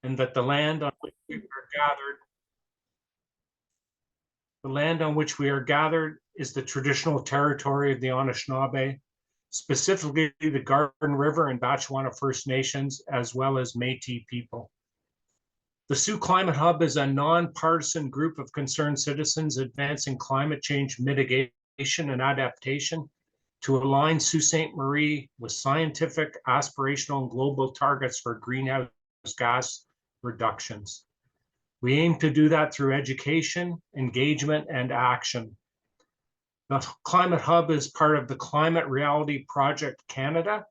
and that the land on which we are gathered is the traditional territory of the Anishinaabe, specifically the Garden River and Batchewana First Nations, as well as Métis people. The Sioux Climate Hub is a nonpartisan group of concerned citizens advancing climate change mitigation and adaptation to align Sault Ste. Marie with scientific, aspirational, and global targets for greenhouse gas reductions. We aim to do that through education, engagement, and action. The Climate Hub is part of the Climate Reality Project Canada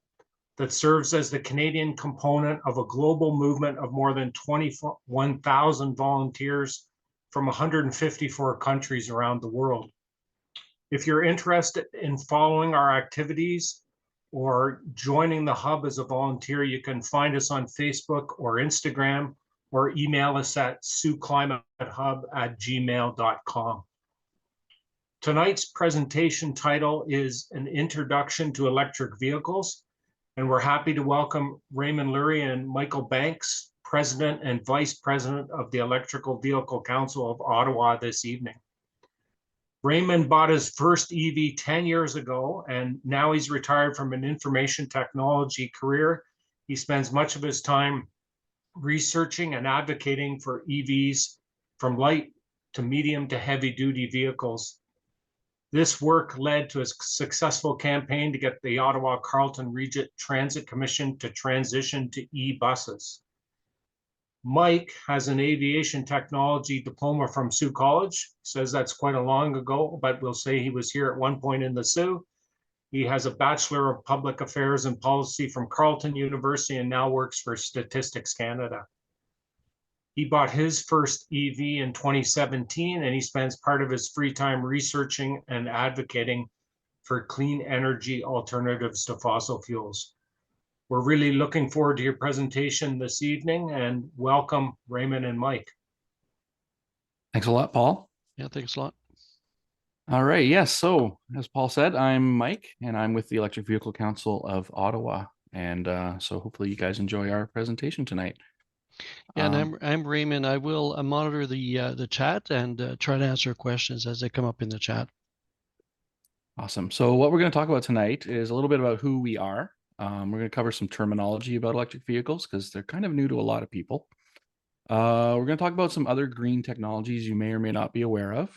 that serves as the Canadian component of a global movement of more than 21,000 volunteers from 154 countries around the world. If you're interested in following our activities or joining the Hub as a volunteer, you can find us on Facebook or Instagram, or email us at siouxclimatehub@gmail.com. Tonight's presentation title is An Introduction to Electric Vehicles, and we're happy to welcome Raymond Leury and Michael Banks, President and Vice President of the Electrical Vehicle Council of Ottawa this evening. Raymond bought his first EV 10 years ago, and now he's retired from an information technology career. He spends much of his time researching and advocating for EVs from light to medium to heavy duty vehicles. This work led to a successful campaign to get the Ottawa Carleton Region Transit Commission to transition to e-buses. Mike has an aviation technology diploma from Sault College, says that's quite a long ago, but we'll say he was here at one point in the Sault. He has a Bachelor of Public Affairs and Policy from Carleton University and now works for Statistics Canada. He bought his first EV in 2017, and he spends part of his free time researching and advocating for clean energy alternatives to fossil fuels. We're really looking forward to your presentation this evening, and welcome Raymond and Mike. Thanks a lot, Paul. Yeah, thanks a lot. All right. Yes. So as Paul said, I'm Mike and I'm with the Electric Vehicle Council of Ottawa. And so hopefully you guys enjoy our presentation tonight. Yeah, and I'm Raymond. I will monitor the chat and try to answer questions as they come up in the chat. Awesome. So what we're going to talk about tonight is a little bit about who we are. We're going to cover some terminology about electric vehicles because they're kind of new to a lot of people. We're going to talk about some other green technologies you may or may not be aware of.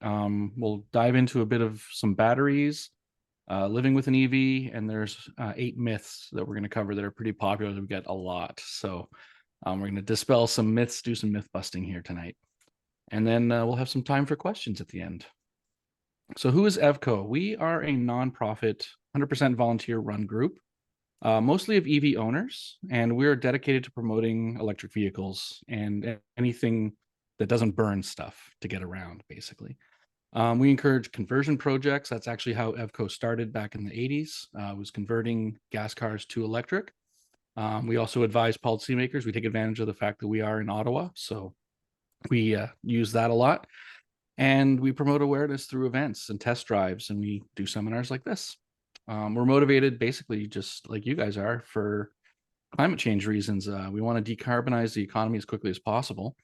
We'll dive into a bit of some batteries, living with an EV, and there's 8 myths that we're going to cover that are pretty popular that we get a lot. So we're going to dispel some myths, do some myth busting here tonight. And then we'll have some time for questions at the end. So who is EVCO? We are a nonprofit, 100% volunteer run group, mostly of EV owners, and we're dedicated to promoting electric vehicles and anything that doesn't burn stuff to get around, basically. We encourage conversion projects. That's actually how EVCO started back in the 80s, was converting gas cars to electric. We also advise policymakers. We take advantage of the fact that we are in Ottawa, so we use that a lot. And we promote awareness through events and test drives, and we do seminars like this. We're motivated basically just like you guys are for climate change reasons. We want to decarbonize the economy as quickly as possible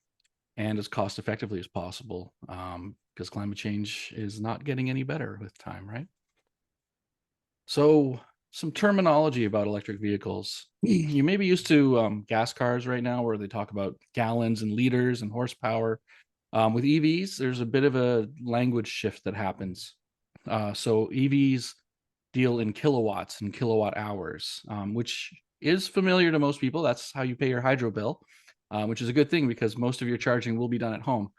and as cost effectively as possible, because climate change is not getting any better with time, right? So some terminology about electric vehicles. You may be used to gas cars right now where they talk about gallons and liters and horsepower. With EVs, there's a bit of a language shift that happens. So EVs deal in kilowatts and kilowatt hours, which is familiar to most people. That's how you pay your hydro bill, which is a good thing because most of your charging will be done at home.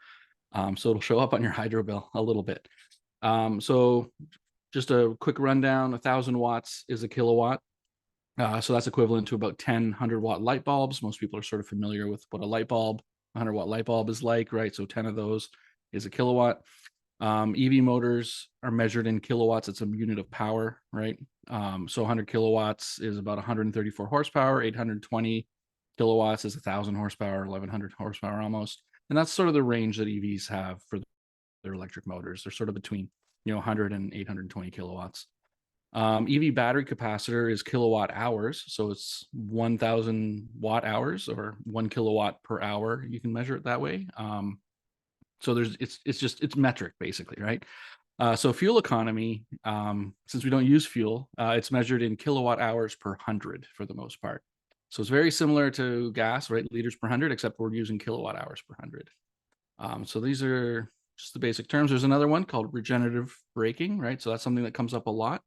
So it'll show up on your hydro bill a little bit. So just a quick rundown, 1,000 watts is a kilowatt. So that's equivalent to about 10 100-watt light bulbs. Most people are sort of familiar with what a light bulb, 100-watt light bulb is like, right? So 10 of those is a kilowatt. EV motors are measured in kilowatts. It's a unit of power, right? So 100 kilowatts is about 134 horsepower. 820 kilowatts is 1,000 horsepower, 1,100 horsepower almost. And that's sort of the range that EVs have for their electric motors. They're sort of between 100 and 820 kilowatts. EV battery capacitor is kilowatt hours. So it's 1,000 watt hours or 1 kilowatt per hour. You can measure it that way. So it's metric basically, right? So fuel economy, since we don't use fuel, it's measured in kilowatt hours per 100 for the most part. So it's very similar to gas, right? Liters per 100, except we're using kilowatt hours per 100. So these are just the basic terms. There's another one called regenerative braking, right? So that's something that comes up a lot.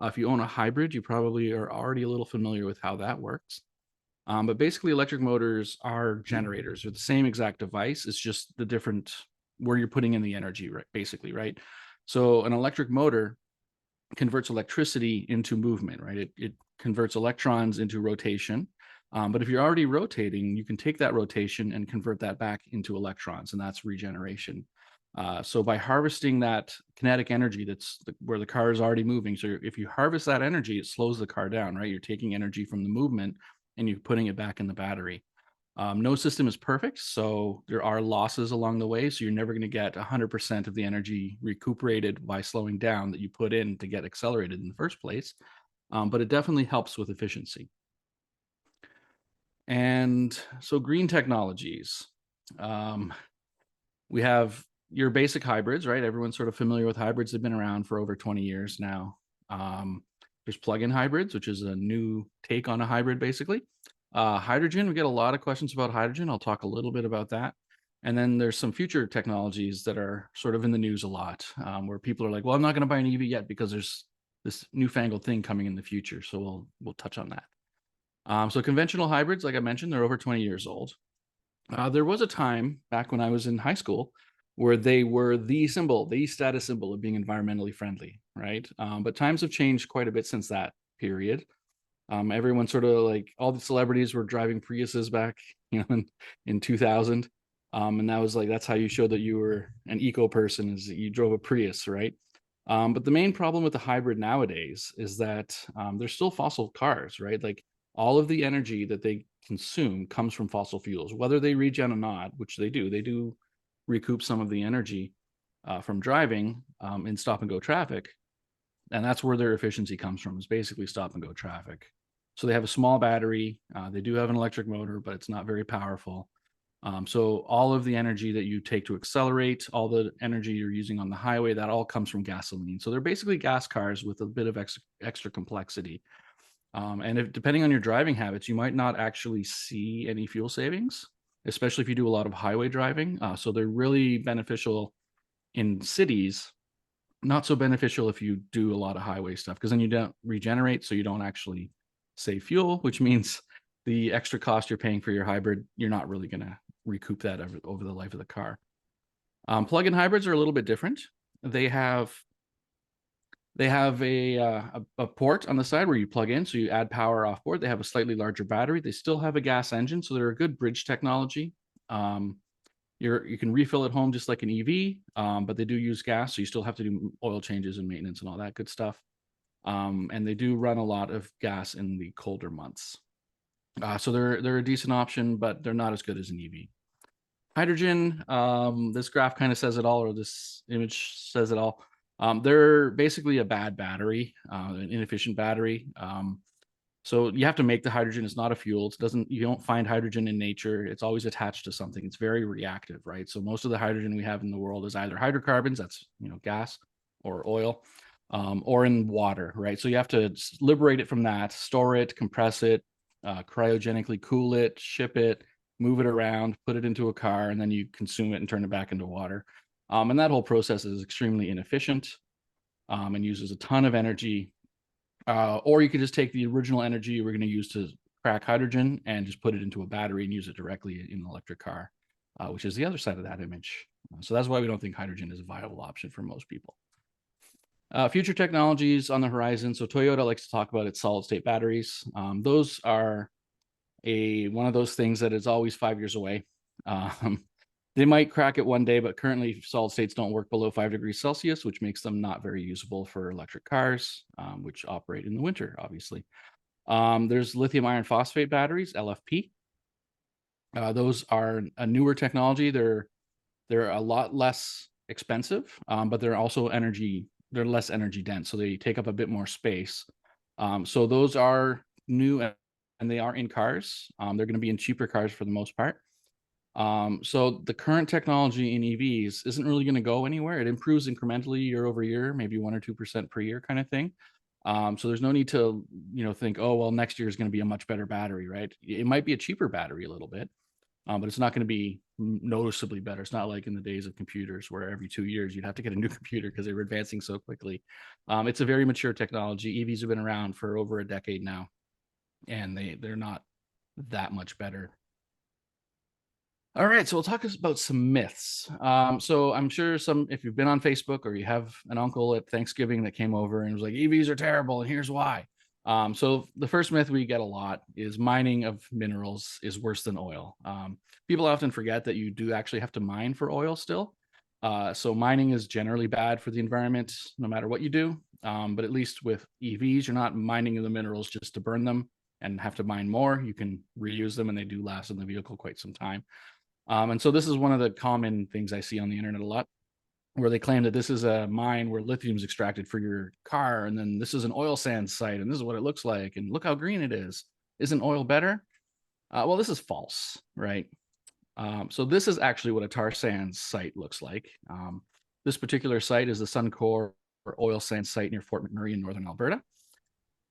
If you own a hybrid, you probably are already a little familiar with how that works. But basically, electric motors are generators. They're the same exact device. It's just the different where you're putting in the energy, right? Basically, right? So an electric motor converts electricity into movement, right? It converts electrons into rotation. But if you're already rotating, you can take that rotation and convert that back into electrons, and that's regeneration. So by harvesting that kinetic energy where the car is already moving, so if you harvest that energy, it slows the car down, right? You're taking energy from the movement and you're putting it back in the battery. No system is perfect, so there are losses along the way. So you're never going to get 100% of the energy recuperated by slowing down that you put in to get accelerated in the first place. But it definitely helps with efficiency. And so green technologies. We have your basic hybrids, right? Everyone's sort of familiar with hybrids. They've been around for over 20 years now. There's plug-in hybrids, which is a new take on a hybrid, basically. Hydrogen, we get a lot of questions about hydrogen. I'll talk a little bit about that. And then there's some future technologies that are sort of in the news a lot, where people are like, well, I'm not going to buy an EV yet because there's this newfangled thing coming in the future. So we'll touch on that. So conventional hybrids, like I mentioned, they're over 20 years old. There was a time back when I was in high school where they were the status symbol of being environmentally friendly, right? But times have changed quite a bit since that period. Everyone sort of like all the celebrities were driving Priuses back, in 2000. And that was like, that's how you showed that you were an eco person, is that you drove a Prius, right? But the main problem with the hybrid nowadays is that they're still fossil cars, right? Like all of the energy that they consume comes from fossil fuels, whether they regen or not, which they do recoup some of the energy from driving in stop and go traffic. And that's where their efficiency comes from, is basically stop and go traffic. So they have a small battery. They do have an electric motor, but it's not very powerful. So all of the energy that you take to accelerate, all the energy you're using on the highway, that all comes from gasoline. So they're basically gas cars with a bit of extra complexity. And depending on your driving habits, you might not actually see any fuel savings, especially if you do a lot of highway driving. So they're really beneficial in cities, not so beneficial if you do a lot of highway stuff, because then you don't regenerate, so you don't actually save fuel, which means the extra cost you're paying for your hybrid, you're not really going to recoup that over the life of the car. Plug-in hybrids are a little bit different. They have a port on the side where you plug in, so you add power off board. They have a slightly larger battery. They still have a gas engine, so they're a good bridge technology. You can refill at home just like an EV, but they do use gas, so you still have to do oil changes and maintenance and all that good stuff. And they do run a lot of gas in the colder months. So they're a decent option, but they're not as good as an EV. Hydrogen, this graph kind of says it all, or this image says it all. They're basically a bad battery, an inefficient battery. So you have to make the hydrogen. It's not a fuel. You don't find hydrogen in nature. It's always attached to something. It's very reactive, right? So most of the hydrogen we have in the world is either hydrocarbons, that's gas or oil, or in water, right? So you have to liberate it from that, store it, compress it, cryogenically cool it, ship it, move it around, put it into a car, and then you consume it and turn it back into water. And that whole process is extremely inefficient and uses a ton of energy. Or you could just take the original energy we're going to use to crack hydrogen and just put it into a battery and use it directly in an electric car, which is the other side of that image. So that's why we don't think hydrogen is a viable option for most people. Future technologies on the horizon. So Toyota likes to talk about its solid state batteries. Those are one of those things that is always 5 years away. They might crack it one day, but currently solid states don't work below 5 degrees Celsius, which makes them not very usable for electric cars, which operate in the winter, obviously. There's lithium iron phosphate batteries, LFP. Those are a newer technology. They're a lot less expensive, but they're also energy they're less energy dense, so they take up a bit more space. So those are new, and they are in cars. They're going to be in cheaper cars for the most part. So the current technology in EVs isn't really going to go anywhere. It improves incrementally year over year, maybe 1 or 2% per year kind of thing. So there's no need to, think, oh, well, next year is going to be a much better battery, right? It might be a cheaper battery a little bit, but it's not going to be noticeably better. It's not like in the days of computers where every 2 years you'd have to get a new computer because they were advancing so quickly. It's a very mature technology. EVs have been around for over a decade now, and they're not that much better. All right, so we'll talk about some myths. So I'm sure if you've been on Facebook or you have an uncle at Thanksgiving that came over and was like, EVs are terrible, and here's why. So the first myth we get a lot is mining of minerals is worse than oil. People often forget that you do actually have to mine for oil still. So mining is generally bad for the environment, no matter what you do. But at least with EVs, you're not mining the minerals just to burn them and have to mine more. You can reuse them, and they do last in the vehicle quite some time. And so this is one of the common things I see on the internet a lot, where they claim that this is a mine where lithium is extracted for your car, and then this is an oil sands site, and this is what it looks like, and look how green it is. Isn't oil better? Well, this is false, right? So this is actually what a tar sands site looks like. This particular site is the Suncor oil sands site near Fort McMurray in northern Alberta.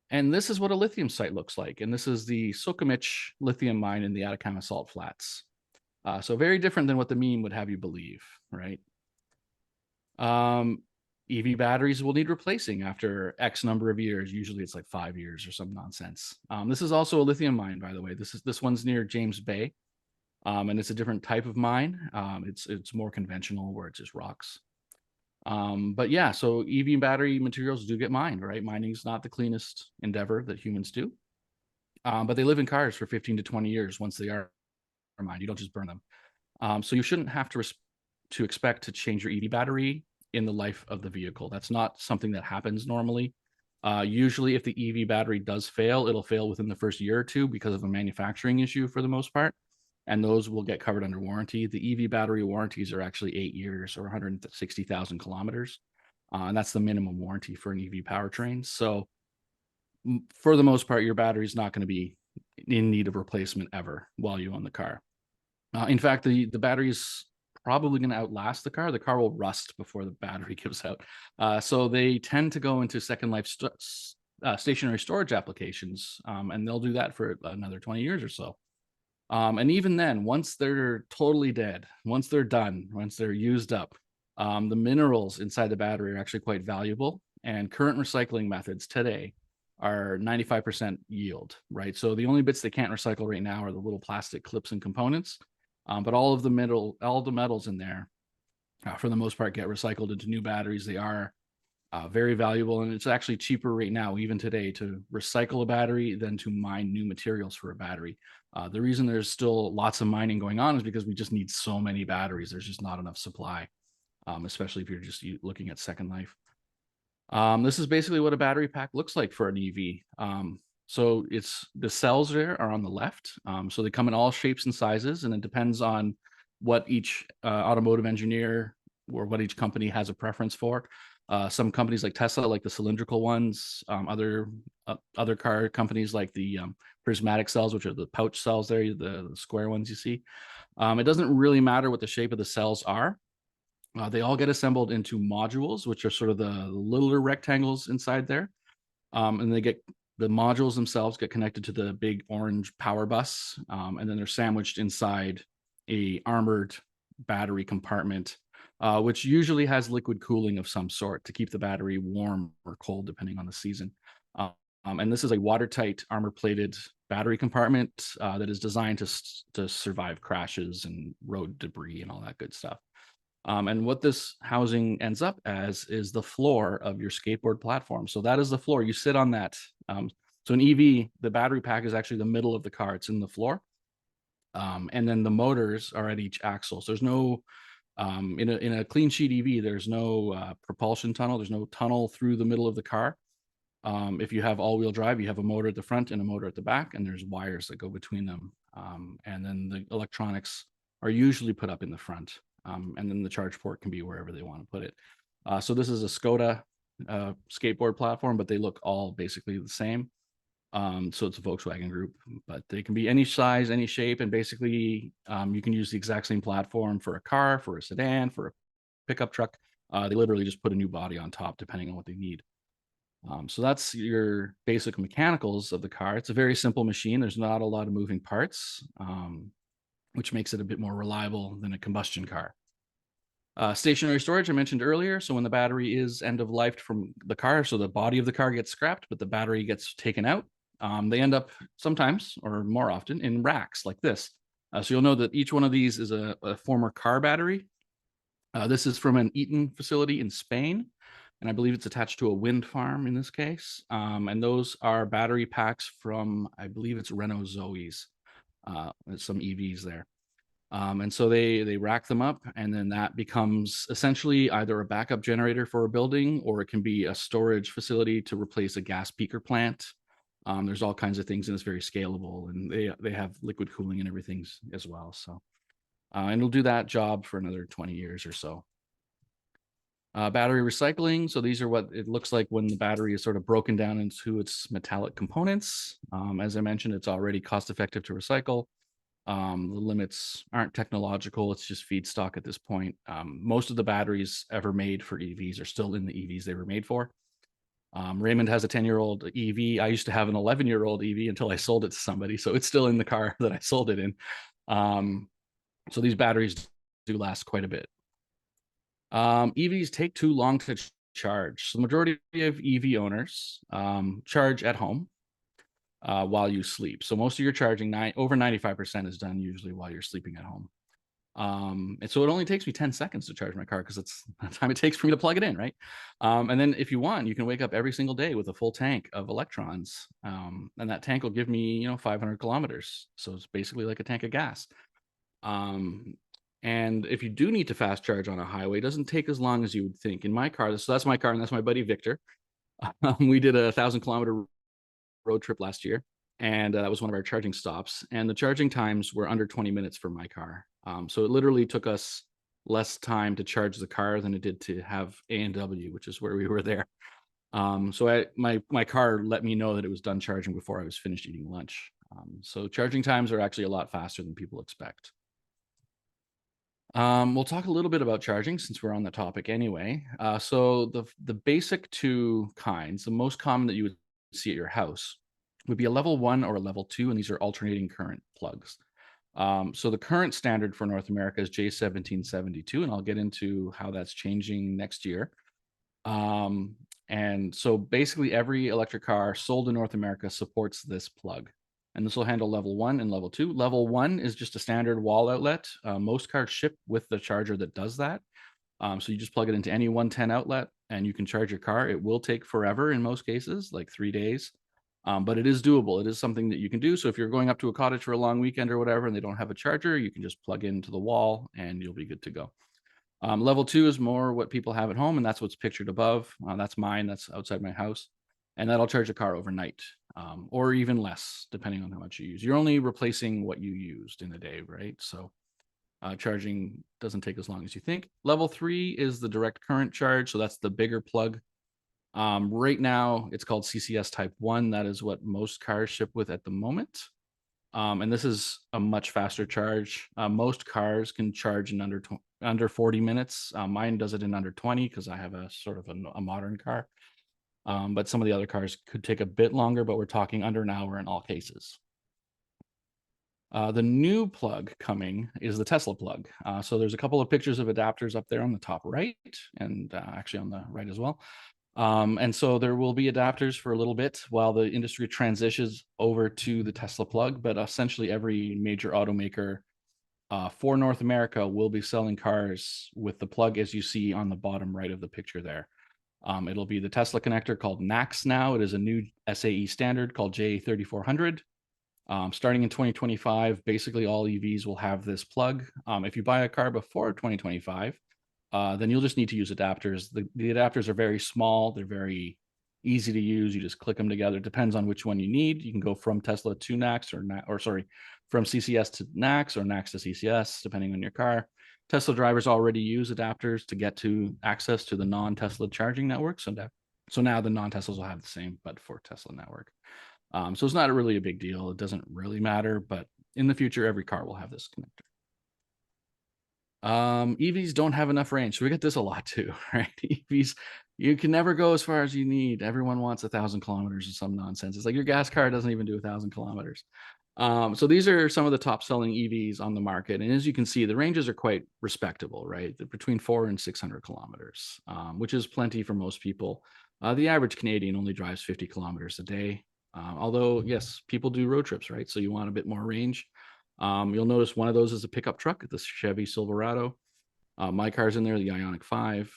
And this is what a lithium site looks like. And this is the Sokamich lithium mine in the Atacama Salt Flats. So very different than what the meme would have you believe, right? EV batteries will need replacing after X number of years. Usually it's like 5 years or some nonsense. This is also a lithium mine, by the way. This one's near James Bay, and it's a different type of mine. It's more conventional where it's just rocks. But yeah, so EV battery materials do get mined, right? Mining is not the cleanest endeavor that humans do, but they live in cars for 15 to 20 years once they are mined. You don't just burn them. So you shouldn't have to expect to change your EV battery in the life of the vehicle. That's not something that happens normally. Usually if the EV battery does fail, it'll fail within the first year or two because of a manufacturing issue for the most part. And those will get covered under warranty. The EV battery warranties are actually 8 years or 160,000 kilometers. And that's the minimum warranty for an EV powertrain. So for the most part, your battery is not going to be in need of replacement ever while you own the car. In fact, the battery is probably going to outlast the car. The car will rust before the battery gives out. So they tend to go into second life stationary storage applications, and they'll do that for another 20 years or so. And even then, once they're totally dead, once they're done, once they're used up, the minerals inside the battery are actually quite valuable. And current recycling methods today are 95% yield, right? So the only bits they can't recycle right now are the little plastic clips and components. But all the metals in there, for the most part, get recycled into new batteries. They are very valuable, and it's actually cheaper right now, even today, to recycle a battery than to mine new materials for a battery. The reason there's still lots of mining going on is because we just need so many batteries. There's just not enough supply, especially if you're just looking at second life. This is basically what a battery pack looks like for an EV. So the cells there are on the left. So they come in all shapes and sizes, and it depends on what each automotive engineer or what each company has a preference for. Some companies like Tesla like the cylindrical ones. Other car companies like the prismatic cells, which are the pouch cells there, the square ones you see. It doesn't really matter what the shape of the cells are. They all get assembled into modules, which are sort of the littler rectangles inside there. And the modules themselves get connected to the big orange power bus, and then they're sandwiched inside a armored battery compartment, which usually has liquid cooling of some sort to keep the battery warm or cold, depending on the season. And this is a watertight armor-plated battery compartment that is designed to survive crashes and road debris and all that good stuff. And what this housing ends up as is the floor of your skateboard platform. So that is the floor. You sit on that. So an EV, the battery pack is actually the middle of the car. It's in the floor. And then the motors are at each axle. So there's no, in a clean sheet EV, there's no propulsion tunnel. There's no tunnel through the middle of the car. If you have all-wheel drive, you have a motor at the front and a motor at the back, and there's wires that go between them. And then the electronics are usually put up in the front. And then the charge port can be wherever they want to put it. So this is a Skoda skateboard platform, but they look all basically the same. So it's a Volkswagen Group, but they can be any size, any shape, and basically you can use the exact same platform for a car, for a sedan, for a pickup truck. They literally just put a new body on top depending on what they need. So that's your basic mechanicals of the car. It's a very simple machine. There's not a lot of moving parts, which makes it a bit more reliable than a combustion car. Stationary storage, I mentioned earlier. So when the battery is end of life from the car, so the body of the car gets scrapped, but the battery gets taken out, they end up sometimes or more often in racks like this. So you'll know that each one of these is a former car battery. This is from an Eaton facility in Spain, and I believe it's attached to a wind farm in this case. And those are battery packs from, I believe it's Renault Zoe's, some EVs there. And so they rack them up, and then that becomes essentially either a backup generator for a building, or it can be a storage facility to replace a gas peaker plant. There's all kinds of things, and it's very scalable, and they have liquid cooling and everything as well. So, and it'll do that job for another 20 years or so. Battery recycling. So these are what it looks like when the battery is sort of broken down into its metallic components. As I mentioned, it's already cost effective to recycle. The limits aren't technological, it's just feedstock at this point. Most of the batteries ever made for EVs are still in the EVs they were made for. Raymond has a 10-year-old EV. I used to have an 11-year-old EV until I sold it to somebody, so it's still in the car that I sold it in. So these batteries do last quite a bit. EVs take too long to charge. So the majority of EV owners charge at home while you sleep. So most of your charging, over 95% is done usually while you're sleeping at home. And so it only takes me 10 seconds to charge my car because it's the time it takes for me to plug it in, right? And then if you want, you can wake up every single day with a full tank of electrons. And that tank will give me, 500 kilometers. So it's basically like a tank of gas. And if you do need to fast charge on a highway, it doesn't take as long as you would think. In my car, so that's my car, and that's my buddy Victor. We did a 1,000-kilometer road trip last year, and that was one of our charging stops, and the charging times were under 20 minutes for my car. So it literally took us less time to charge the car than it did to have A&W, which is where we were there. So my car let me know that it was done charging before I was finished eating lunch. So charging times are actually a lot faster than people expect. We'll talk a little bit about charging since we're on the topic anyway. So the basic two kinds, the most common that you would see at your house, would be a level 1 or a level 2, and these are alternating current plugs. So the current standard for North America is J1772, and I'll get into how that's changing next year. And so basically every electric car sold in North America supports this plug. And this will handle level 1 and level 2. Level 1 is just a standard wall outlet. Most cars ship with the charger that does that. So you just plug it into any 110 outlet and you can charge your car. It will take forever in most cases, like 3 days. But it is doable. It is something that you can do. So if you're going up to a cottage for a long weekend or whatever, and they don't have a charger, you can just plug into the wall and you'll be good to go. Level 2 is more what people have at home, and that's what's pictured above. That's mine. That's outside my house. And that'll charge the car overnight, or even less, depending on how much you use. You're only replacing what you used in a day, right? So charging doesn't take as long as you think. Level 3 is the direct current charge. So that's the bigger plug. Right now, it's called CCS Type 1. That is what most cars ship with at the moment. And this is a much faster charge. Most cars can charge in under 40 minutes. Mine does it in under 20 because I have a sort of a modern car. But some of the other cars could take a bit longer, but we're talking under an hour in all cases. The new plug coming is the Tesla plug. So there's a couple of pictures of adapters up there on the top right, and actually on the right as well. And so there will be adapters for a little bit while the industry transitions over to the Tesla plug, but essentially every major automaker for North America will be selling cars with the plug as you see on the bottom right of the picture there. It'll be the Tesla connector called NACS now. It is a new SAE standard called J3400. Starting in 2025, basically all EVs will have this plug. If you buy a car before 2025, then you'll just need to use adapters. The adapters are very small. They're very easy to use. You just click them together. It depends on which one you need. You can go from Tesla to NACS from CCS to NACS or NACS to CCS, depending on your car. Tesla drivers already use adapters to get to access to the non-Tesla charging networks, so So now the non-Teslas will have the same, but for Tesla network. So it's not really a big deal. It doesn't really matter, but in the future, every car will have this connector. EVs don't have enough range. So we get this a lot too, right? EVs, you can never go as far as you need. Everyone wants 1,000 kilometers or some nonsense. It's like your gas car doesn't even do 1,000 kilometers. So these are some of the top selling EVs on the market. And as you can see, the ranges are quite respectable, right? They're between 400 and 600 kilometers, which is plenty for most people. The average Canadian only drives 50 kilometers a day. Although, yes, people do road trips, right? So you want a bit more range. You'll notice one of those is a pickup truck, the Chevy Silverado. My car's in there, the Ioniq 5.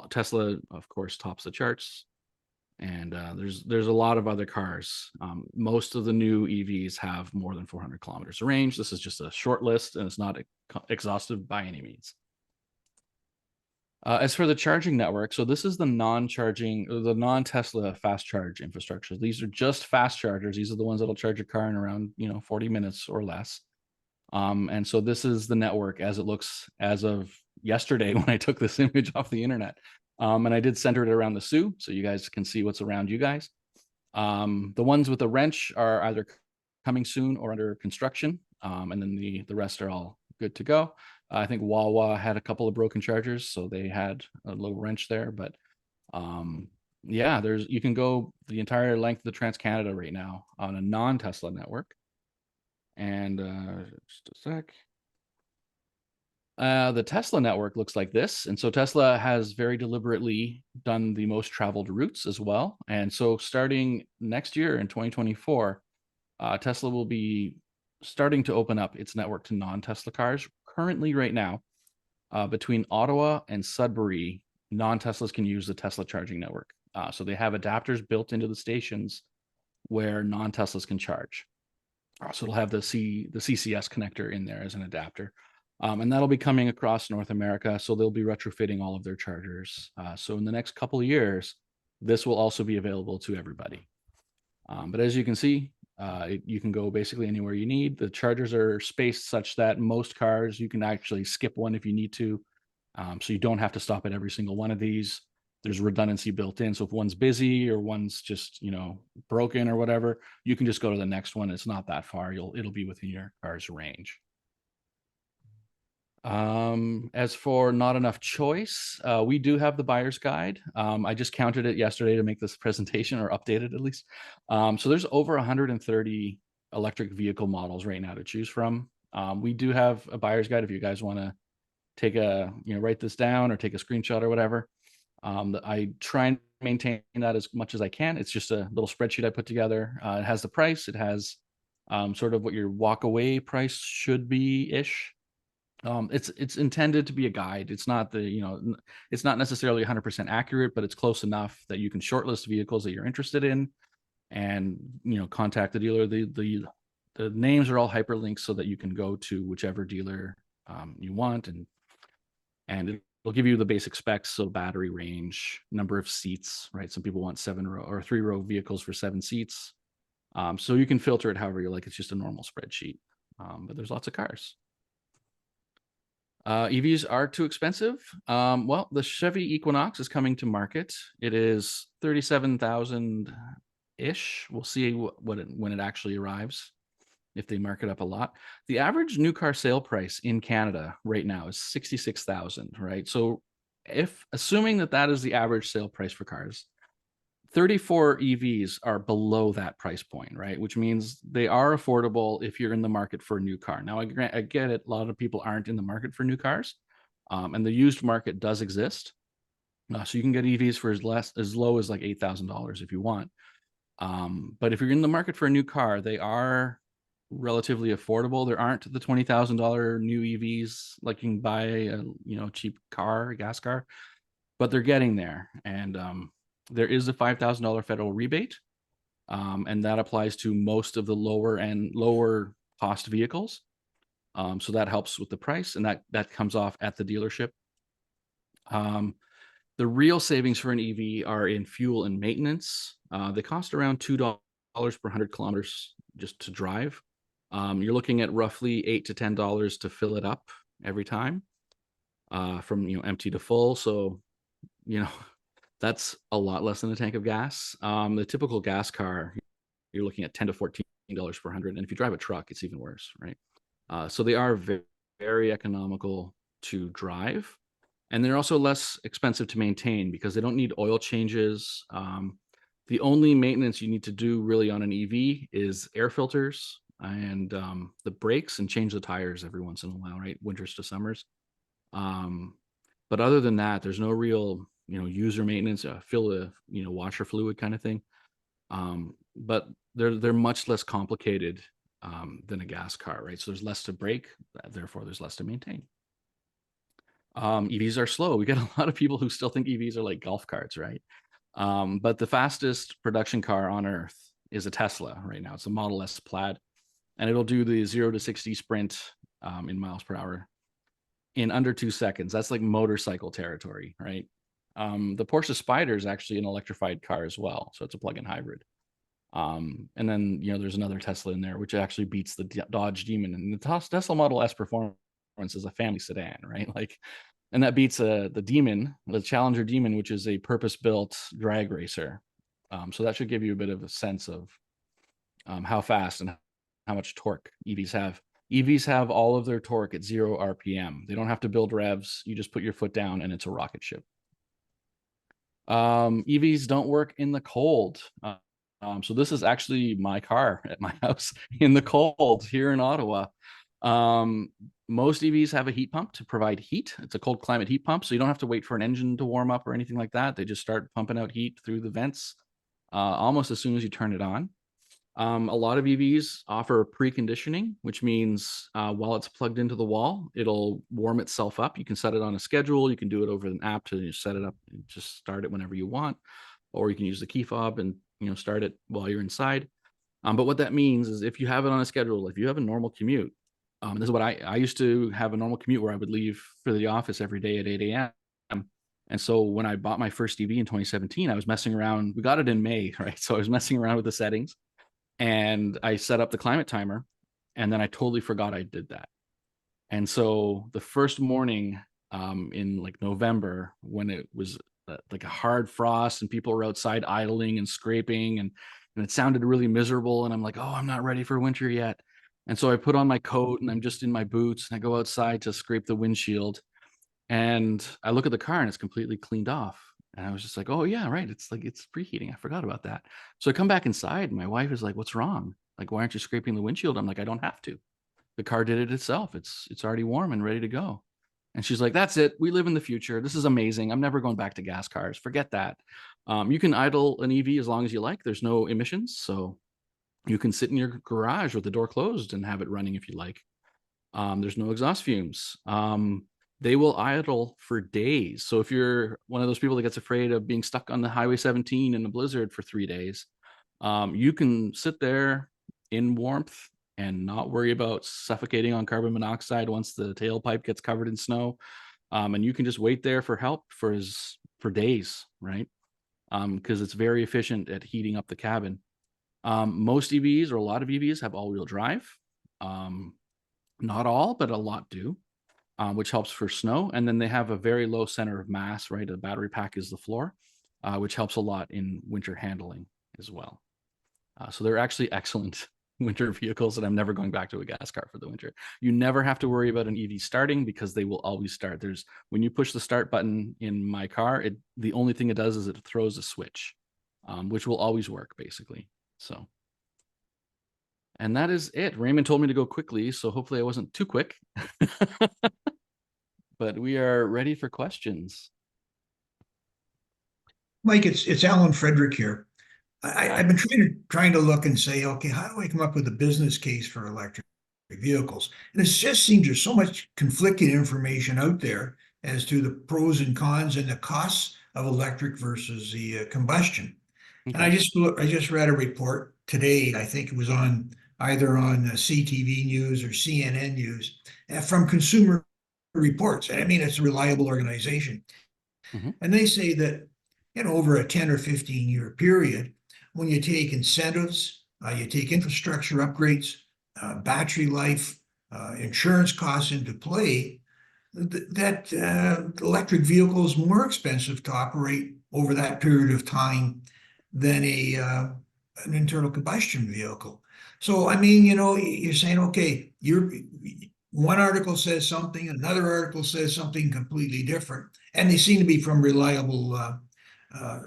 Tesla, of course, tops the charts. And there's a lot of other cars. Most of the new EVs have more than 400 kilometers of range. This is just a short list, and it's not exhaustive by any means. As for the charging network, so this is the non-Tesla fast charge infrastructure. These are just fast chargers. These are the ones that'll charge your car in around 40 minutes or less. And so this is the network as it looks as of yesterday when I took this image off the internet. And I did center it around the Sioux so you guys can see what's around you guys. The ones with the wrench are either coming soon or under construction. And then the rest are all good to go. I think Wawa had a couple of broken chargers, so they had a little wrench there. But yeah, you can go the entire length of the Trans-Canada right now on a non-Tesla network. And just a sec. The Tesla network looks like this. And so Tesla has very deliberately done the most traveled routes as well. And so starting next year in 2024, Tesla will be starting to open up its network to non-Tesla cars. Currently, right now, between Ottawa and Sudbury, non-Teslas can use the Tesla charging network. So they have adapters built into the stations where non-Teslas can charge. So it'll have the CCS connector in there as an adapter. And that'll be coming across North America. So they'll be retrofitting all of their chargers. So in the next couple of years, this will also be available to everybody. But as you can see, you can go basically anywhere you need. The chargers are spaced such that most cars, you can actually skip one if you need to. So you don't have to stop at every single one of these. There's redundancy built in. So if one's busy or one's just, broken or whatever, you can just go to the next one. It's not that far. It'll be within your car's range. As for not enough choice, we do have the buyer's guide. I just counted it yesterday to make this presentation, or updated at least. So there's over 130 electric vehicle models right now to choose from. We do have a buyer's guide if you guys want to take write this down or take a screenshot or whatever. I try and maintain that as much as I can. It's just a little spreadsheet I put together. It has the price. It has sort of what your walk away price should be ish. It's intended to be a guide. It's not it's not necessarily 100% accurate, but it's close enough that you can shortlist vehicles that you're interested in, and contact the dealer. The names are all hyperlinks so that you can go to whichever dealer you want, and it'll give you the basic specs, so battery range, number of seats, right? Some people want 7-row or 3-row vehicles for 7 seats. So you can filter it however you like. It's just a normal spreadsheet, but there's lots of cars. EVs are too expensive. Well, the Chevy Equinox is coming to market. It is $37,000-ish. We'll see when it actually arrives, if they mark it up a lot. The average new car sale price in Canada right now is $66,000, right? So assuming that is the average sale price for cars, 34 EVs are below that price point, right? Which means they are affordable if you're in the market for a new car. Now, I get it. A lot of people aren't in the market for new cars, and the used market does exist. So you can get EVs for as low as like $8,000 if you want. But if you're in the market for a new car, they are relatively affordable. There aren't the $20,000 new EVs like you can buy a cheap car, a gas car, but they're getting there. And there is a $5,000 federal rebate, and that applies to most of the lower cost vehicles. So that helps with the price, and that comes off at the dealership. The real savings for an EV are in fuel and maintenance. They cost around $2 per 100 kilometers just to drive. You're looking at roughly $8 to $10 to fill it up every time, from empty to full. So That's a lot less than a tank of gas. The typical gas car, you're looking at $10 to $14 per 100. And if you drive a truck, it's even worse, right? So they are very, very economical to drive. And they're also less expensive to maintain because they don't need oil changes. The only maintenance you need to do really on an EV is air filters and the brakes, and change the tires every once in a while, right? Winters to summers. But other than that, there's no real, user maintenance, fill the, washer fluid kind of thing. But they're much less complicated than a gas car, right? So there's less to break, therefore there's less to maintain. EVs are slow. We get a lot of people who still think EVs are like golf carts, right? But the fastest production car on earth is a Tesla right now. It's a Model S Plaid, and it'll do the 0 to 60 sprint in miles per hour in under 2 seconds. That's like motorcycle territory, right? The Porsche Spyder is actually an electrified car as well, so it's a plug-in hybrid. And then there's another Tesla in there which actually beats the Dodge Demon, and the Tesla Model S Performance is a family sedan, right? Like, and that beats the Demon, the Challenger Demon, which is a purpose-built drag racer. So that should give you a bit of a sense of how fast and how much torque EVs have. EVs have all of their torque at 0 RPM. They don't have to build revs. You just put your foot down and it's a rocket ship. EVs don't work in the cold. So this is actually my car at my house in the cold here in Ottawa. Most EVs have a heat pump to provide heat. It's a cold climate heat pump, so you don't have to wait for an engine to warm up or anything like that. They just start pumping out heat through the vents almost as soon as you turn it on. A lot of EVs offer preconditioning, which means while it's plugged into the wall, it'll warm itself up. You can set it on a schedule. You can do it over an app to set it up and just start it whenever you want, or you can use the key fob and start it while you're inside. But what that means is if you have it on a schedule, if you have a normal commute, this is what I used to have a normal commute where I would leave for the office every day at 8 a.m. And so when I bought my first EV in 2017, I was messing around. We got it in May, right? So I was messing around with the settings, and I set up the climate timer, and then I totally forgot I did that. And so the first morning in like November, when it was like a hard frost and people were outside idling and scraping, and it sounded really miserable, and I'm like, oh, I'm not ready for winter yet. And so I put on my coat and I'm just in my boots, and I go outside to scrape the windshield, and I look at the car and it's completely cleaned off. And I was just like, oh yeah, right. It's like, it's preheating. I forgot about that. So I come back inside and my wife is like, what's wrong? Like, why aren't you scraping the windshield? I'm like, I don't have to. The car did it itself. It's already warm and ready to go. And she's like, that's it. We live in the future. This is amazing. I'm never going back to gas cars. Forget that. You can idle an EV as long as you like. There's no emissions. So you can sit in your garage with the door closed and have it running if you like. There's no exhaust fumes. They will idle for days. So if you're one of those people that gets afraid of being stuck on the Highway 17 in a blizzard for 3 days, you can sit there in warmth and not worry about suffocating on carbon monoxide once the tailpipe gets covered in snow. And you can just wait there for help for days, right? Because it's very efficient at heating up the cabin. Most EVs, or a lot of EVs, have all-wheel drive. Not all, but a lot do, which helps for snow. And then they have a very low center of mass, right? The battery pack is the floor, which helps a lot in winter handling as well. So they're actually excellent winter vehicles, and I'm never going back to a gas car for the winter. You never have to worry about an EV starting because they will always start. When you push the start button in my car, the only thing it does is it throws a switch, which will always work basically. So, and that is it. Raymond told me to go quickly, so hopefully I wasn't too quick. But we are ready for questions. Mike, it's Alan Frederick here. I've been trying to look and say, okay, how do I come up with a business case for electric vehicles? And it just seems there's so much conflicting information out there as to the pros and cons and the costs of electric versus the combustion. Okay. And I just read a report today. I think it was either on CTV News or CNN News from Consumer Reports. And I mean, it's a reliable organization. Mm-hmm. And they say that over a 10 or 15 year period, when you take incentives, you take infrastructure upgrades, battery life, insurance costs into play, that electric vehicle is more expensive to operate over that period of time than an internal combustion vehicle. So, I mean, you know, you're saying, okay, one article says something, another article says something completely different, and they seem to be from reliable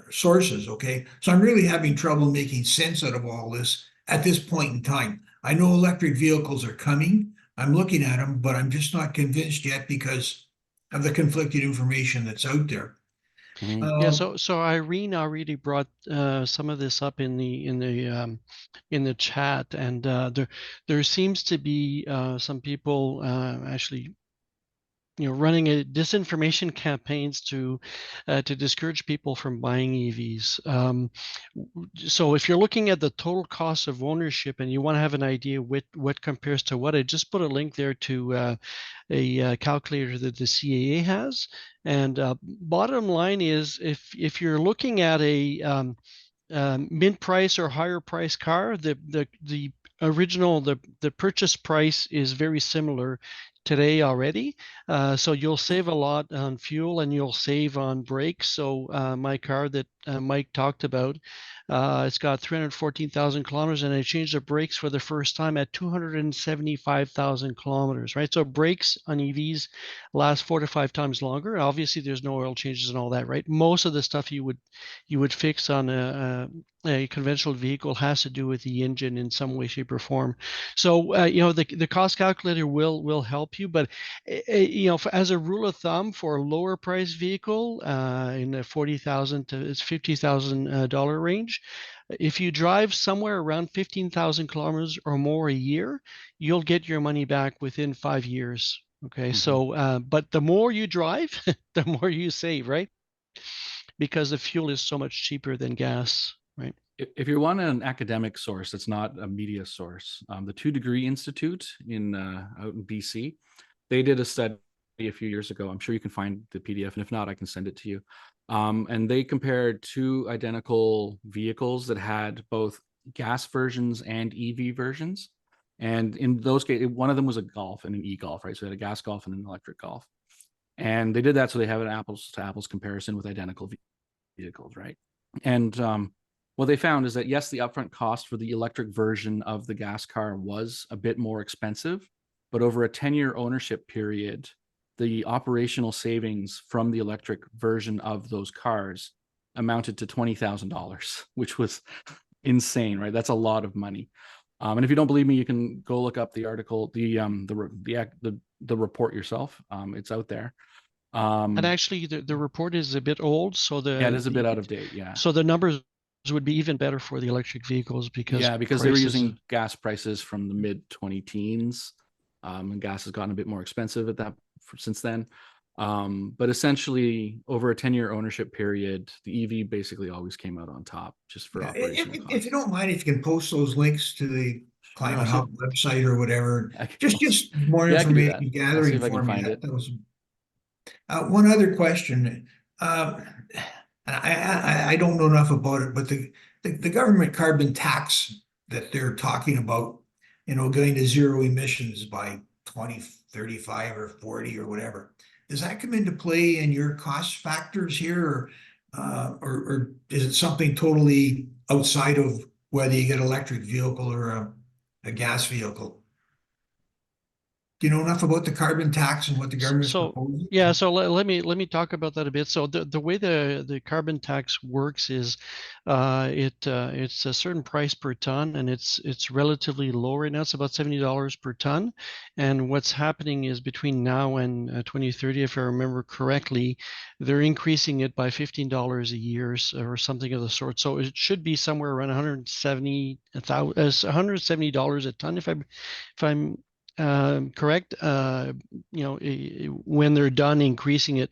sources, okay? So I'm really having trouble making sense out of all this at this point in time. I know electric vehicles are coming. I'm looking at them, but I'm just not convinced yet because of the conflicting information that's out there. Yeah, so Irene already brought some of this up in the chat, and there seems to be some people actually, you know, running a disinformation campaigns to discourage people from buying EVs. So if you're looking at the total cost of ownership and you want to have an idea what compares to what, I just put a link there to a calculator that the CAA has. And bottom line is, if you're looking at a mid price or higher price car, the original the purchase price is very similar today already. So you'll save a lot on fuel and you'll save on brakes. So my car that Mike talked about, it's got 314,000 kilometers, and I changed the brakes for the first time at 275,000 kilometers, right? So brakes on EVs last 4 to 5 times longer. Obviously, there's no oil changes and all that, right? Most of the stuff you would fix on a conventional vehicle has to do with the engine in some way, shape, or form. So you know, the cost calculator will help you, but you know, as a rule of thumb, for a lower price vehicle in the 40,000 to $50,000 range, if you drive somewhere around 15,000 kilometers or more a year, you'll get your money back within 5 years. Okay, so but the more you drive, the more you save, right? Because the fuel is so much cheaper than gas, right? If you want an academic source that's not a media source, the 2 Degree Institute out in BC, they did a study a few years ago. I'm sure you can find the PDF, and if not, I can send it to you. And they compared 2 identical vehicles that had both gas versions and EV versions. And in those cases, one of them was a Golf and an e-Golf, right? So they had a gas Golf and an electric Golf. And they did that so they have an apples to apples comparison with identical vehicles, right? And what they found is that, yes, the upfront cost for the electric version of the gas car was a bit more expensive, but over a 10-year ownership period, the operational savings from the electric version of those cars amounted to $20,000, which was insane, right? That's a lot of money. And if you don't believe me, you can go look up the article, the report yourself. It's out there. And actually, the report is a bit old, so it is a bit out of date. Yeah. So the numbers would be even better for the electric vehicles because they were using gas prices from the mid 2010s, and gas has gotten a bit more expensive since then. But essentially, over a 10-year ownership period, the EV basically always came out on top, just for operational costs. If you don't mind, if you can post those links to the Climate Hub website or whatever, just more information gathering for me. That was one other question. I don't know enough about it, but the government carbon tax that they're talking about, you know, going to zero emissions by 2035 or 40 or whatever, does that come into play in your cost factors here, or is it something totally outside of whether you get an electric vehicle or a gas vehicle? Do you know enough about the carbon tax and what the government's proposing? Yeah, so let me talk about that a bit. So the way the carbon tax works is it's a certain price per ton, and it's relatively low right now. It's about $70 per ton. And what's happening is between now and 2030, if I remember correctly, they're increasing it by $15 a year or something of the sort. So it should be somewhere around $170 a ton if I'm correct, you know, when they're done increasing it.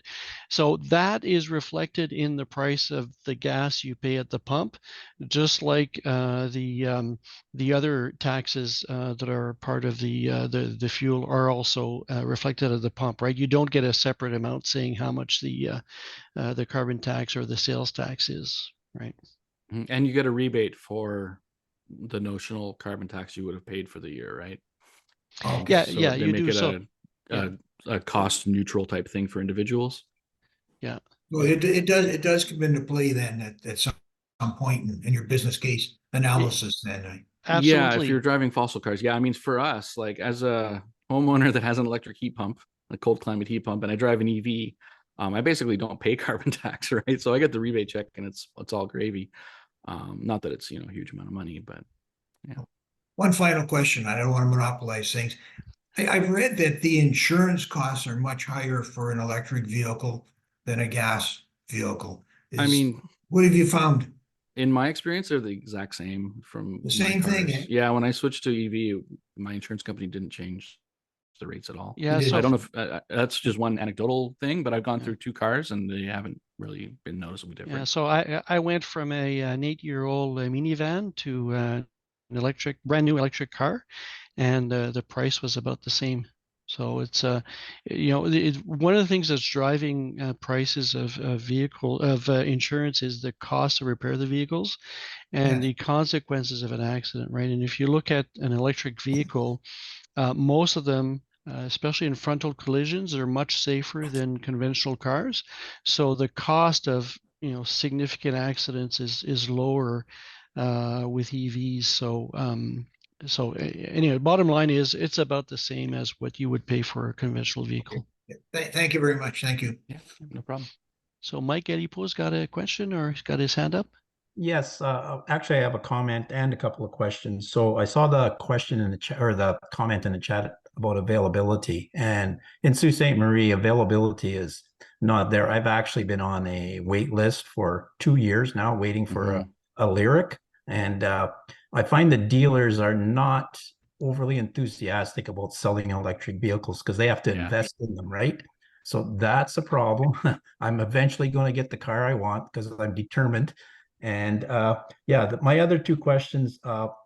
So that is reflected in the price of the gas you pay at the pump, just like the other taxes that are part of the fuel are also reflected at the pump, right? You don't get a separate amount saying how much the carbon tax or the sales tax is, right? And you get a rebate for the notional carbon tax you would have paid for the year, right? Okay. Yeah, so yeah, they you make do. it a cost neutral type thing for individuals. Well, it does come into play then at some point in your business case analysis then. Yeah, if Absolutely. you're driving fossil cars. Yeah, I mean, for us, like as a homeowner that has an electric heat pump, a cold climate heat pump, and I drive an EV, I basically don't pay carbon tax, right? So I get the rebate check and it's all gravy. Not that it's, a huge amount of money, but yeah. One final question. I don't want to monopolize things. I've read that the insurance costs are much higher for an electric vehicle than a gas vehicle. I mean, what have you found? in my experience, they're the exact same from The my same thing, cars. eh? Yeah, when I switched to EV, my insurance company didn't change the rates at all. Yeah, did. I so don't know if that's just one anecdotal thing, but I've gone through 2 cars and they haven't really been noticeably different. yeah, so I went from an 8-year-old minivan to an brand new electric car, and the price was about the same. So it's one of the things that's driving prices of insurance is the cost to repair the vehicles and Yeah. the consequences of an accident, right? And if you look at an electric vehicle, most of them, especially in frontal collisions, are much safer than conventional cars. So the cost of significant accidents is lower with EVs. So anyway, bottom line is it's about the same as what you would pay for a conventional vehicle. Thank you very much. Thank you. Yeah, no problem. So Mike Edipo's got a question, or he's got his hand up? Yes, actually, I have a comment and a couple of questions. So I saw the question in the chat, or the comment in the chat about availability. And in Sault Ste. Marie, availability is not there. I've actually been on a wait list for 2 years now, waiting for a Lyric. And I find the dealers are not overly enthusiastic about selling electric vehicles because they have to invest in them, right? So that's a problem. I'm eventually going to get the car I want because I'm determined. And my other 2 questions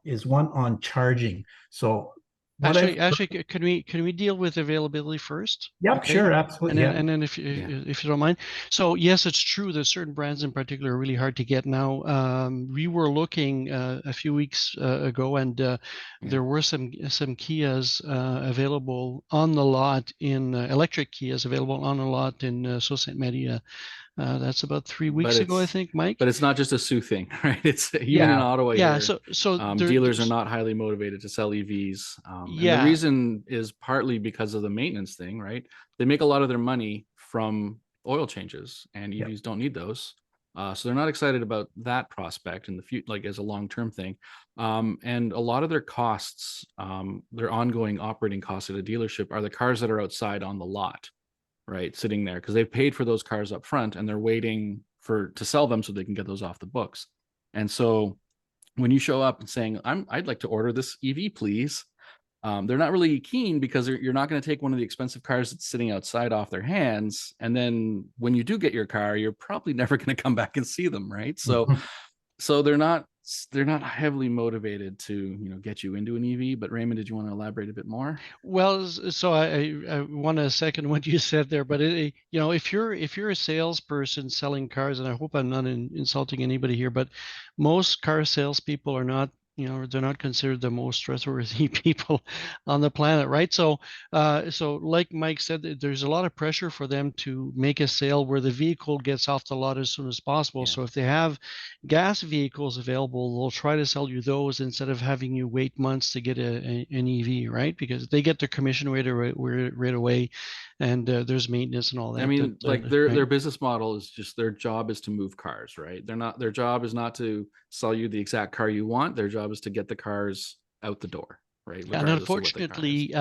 is one on charging. So Actually, can we deal with availability first? Yep, Okay. sure, absolutely. And then if you don't mind. So yes, it's true that certain brands in particular are really hard to get now. We were looking a few weeks ago, and there were some Kias available on the lot in electric Kias available on the lot in Sault Ste. Marie. That's about 3 weeks ago, I think, Mike. But it's not just a Sioux thing, right? It's even in Ottawa. Yeah. Here, So dealers are not highly motivated to sell EVs. And the reason is partly because of the maintenance thing, right? They make a lot of their money from oil changes, and EVs don't need those. So they're not excited about that prospect in the future, like as a long-term thing. And a lot of their costs, their ongoing operating costs at a dealership, are the cars that are outside on the lot, right, sitting there, because they've paid for those cars up front and they're waiting to sell them so they can get those off the books. And so when you show up and saying, I'd like to order this EV, please, they're not really keen, because you're not going to take one of the expensive cars that's sitting outside off their hands. And then when you do get your car, you're probably never going to come back and see them, right? So they're not heavily motivated to get you into an EV. But Raymond, did you want to elaborate a bit more? Well, so I want to second what you said there, but if you're a salesperson selling cars, and I hope I'm not insulting anybody here, but most car salespeople are not, they're not considered the most trustworthy people on the planet, right? So like Mike said, there's a lot of pressure for them to make a sale where the vehicle gets off the lot as soon as possible. So if they have gas vehicles available, they'll try to sell you those instead of having you wait months to get an EV, right? Because they get their commission right away, and there's maintenance and all that. I mean, their business model is just, their job is to move cars, right? Their job is not to sell you the exact car you want. Their job is to get the cars out the door, right? And unfortunately,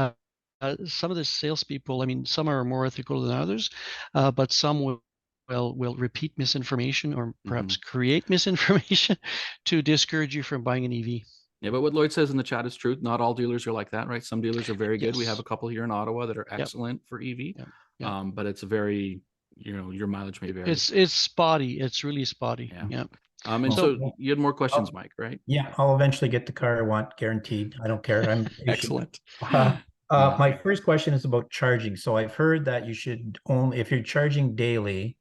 some of the salespeople, I mean, some are more ethical than others, but some will repeat misinformation, or perhaps create misinformation to discourage you from buying an EV. Yeah, but what Lloyd says in the chat is true. Not all dealers are like that, right? Some dealers are very good. We have a couple here in Ottawa that are excellent for EV. But it's a very, your mileage may vary. It's spotty. It's really spotty. Yeah. And so you had more questions, Mike, right? Yeah, I'll eventually get the car I want, guaranteed. I don't care. I'm excellent. My first question is about charging. So I've heard that you should only, if you're charging daily,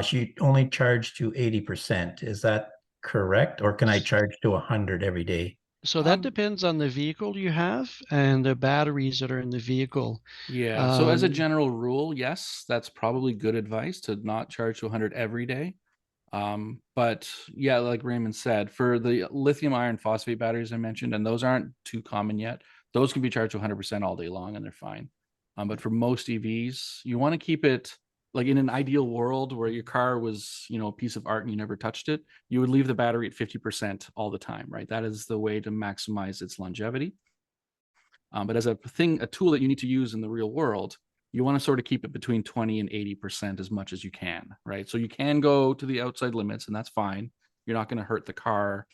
should only charge to 80%. Is that correct? Or can I charge to 100 every day? So that Um, depends on the vehicle you have and the batteries that are in the vehicle. Yeah. So as a Um, general rule, yes, that's probably good advice to not charge to 100 every day. But yeah, like Raymond said, for the lithium iron phosphate batteries I mentioned, and those aren't too common yet, those can be charged to 100% all day long and they're fine. But for most EVs, you want to keep it like in an ideal world where your car was, a piece of art and you never touched it, you would leave the battery at 50% all the time, right? That is the way to maximize its longevity. But as a tool that you need to use in the real world, you want to sort of keep it between 20 and 80% as much as you can, right? So you can go to the outside limits and that's fine. You're not going to hurt the car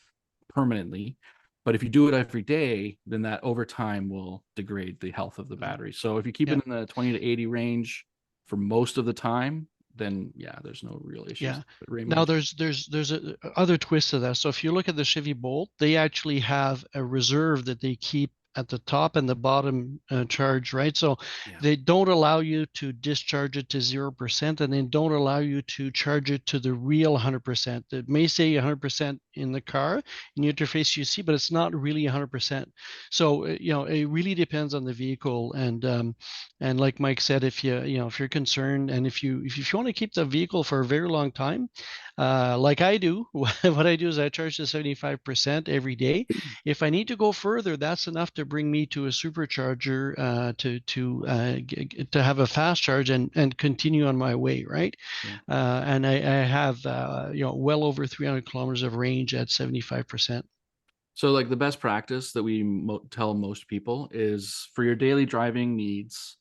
permanently. But if you do it every day, then that over time will degrade the health of the battery. So if you keep it in the 20 to 80 range for most of the time, then yeah, there's no real issues. Yeah. But Raymond, Now there's a other twist to that. So if you look at the Chevy Bolt, they actually have a reserve that they keep at the top and the bottom charge, right? So yeah. they don't allow you to discharge it to 0%, and then don't allow you to charge it to the real 100%. It may say 100% in the car in the interface you see, but it's not really 100%. So it really depends on the vehicle, and like Mike said, if if you're concerned, and if you want to keep the vehicle for a very long time, like I do, what I do is I charge to 75% every day. If I need to go further, that's enough to bring me to a supercharger to have a fast charge and continue on my way, right? Yeah. And I have well over 300 kilometers of range at 75%. So like the best practice that we tell most people is for your daily driving needs,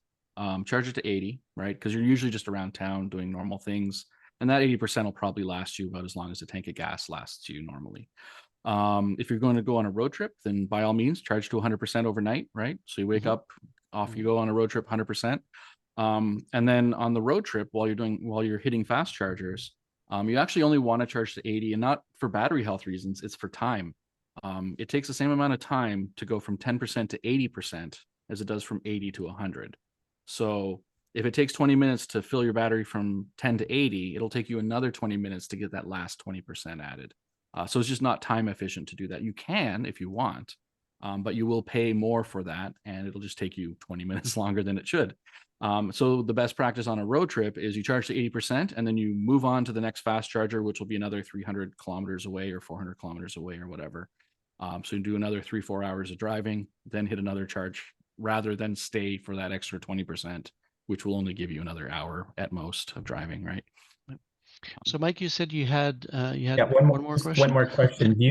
charge it to 80, right? Because you're usually just around town doing normal things. And that 80% will probably last you about as long as a tank of gas lasts you normally. If you're going to go on a road trip, then by all means, charge to 100% overnight, right? So you wake up, off you go on a road trip, 100%. And then on the road trip, while you're hitting fast chargers, you actually only want to charge to 80, and not for battery health reasons, it's for time. It takes the same amount of time to go from 10% to 80% as it does from 80 to 100. So if it takes 20 minutes to fill your battery from 10 to 80, it'll take you another 20 minutes to get that last 20% added. So it's just not time efficient to do that. You can if you want, but you will pay more for that, and it'll just take you 20 minutes longer than it should. So the best practice on a road trip is you charge to 80%, and then you move on to the next fast charger, which will be another 300 kilometers away or 400 kilometers away or whatever. So you do another 3-4 hours of driving, then hit another charge, rather than stay for that extra 20%, which will only give you another hour at most of driving, right? So Mike, you said you had one more just question. one more question. Do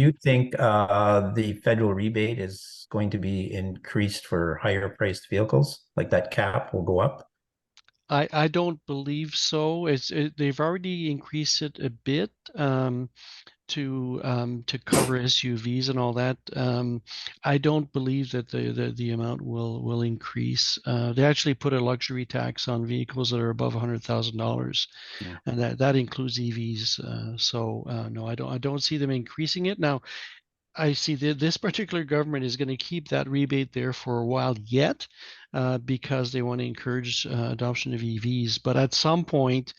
you think the federal rebate is going to be increased for higher priced vehicles? Like that cap will go up? I don't believe so. They've already increased it a bit to cover SUVs and all that. I don't believe that the amount will increase. They actually put a luxury tax on vehicles that are above $100,000, Yeah. and that includes EVs. No, I don't see them increasing it now. I see that this particular government is going to keep that rebate there for a while yet, because they want to encourage adoption of EVs. But at some point,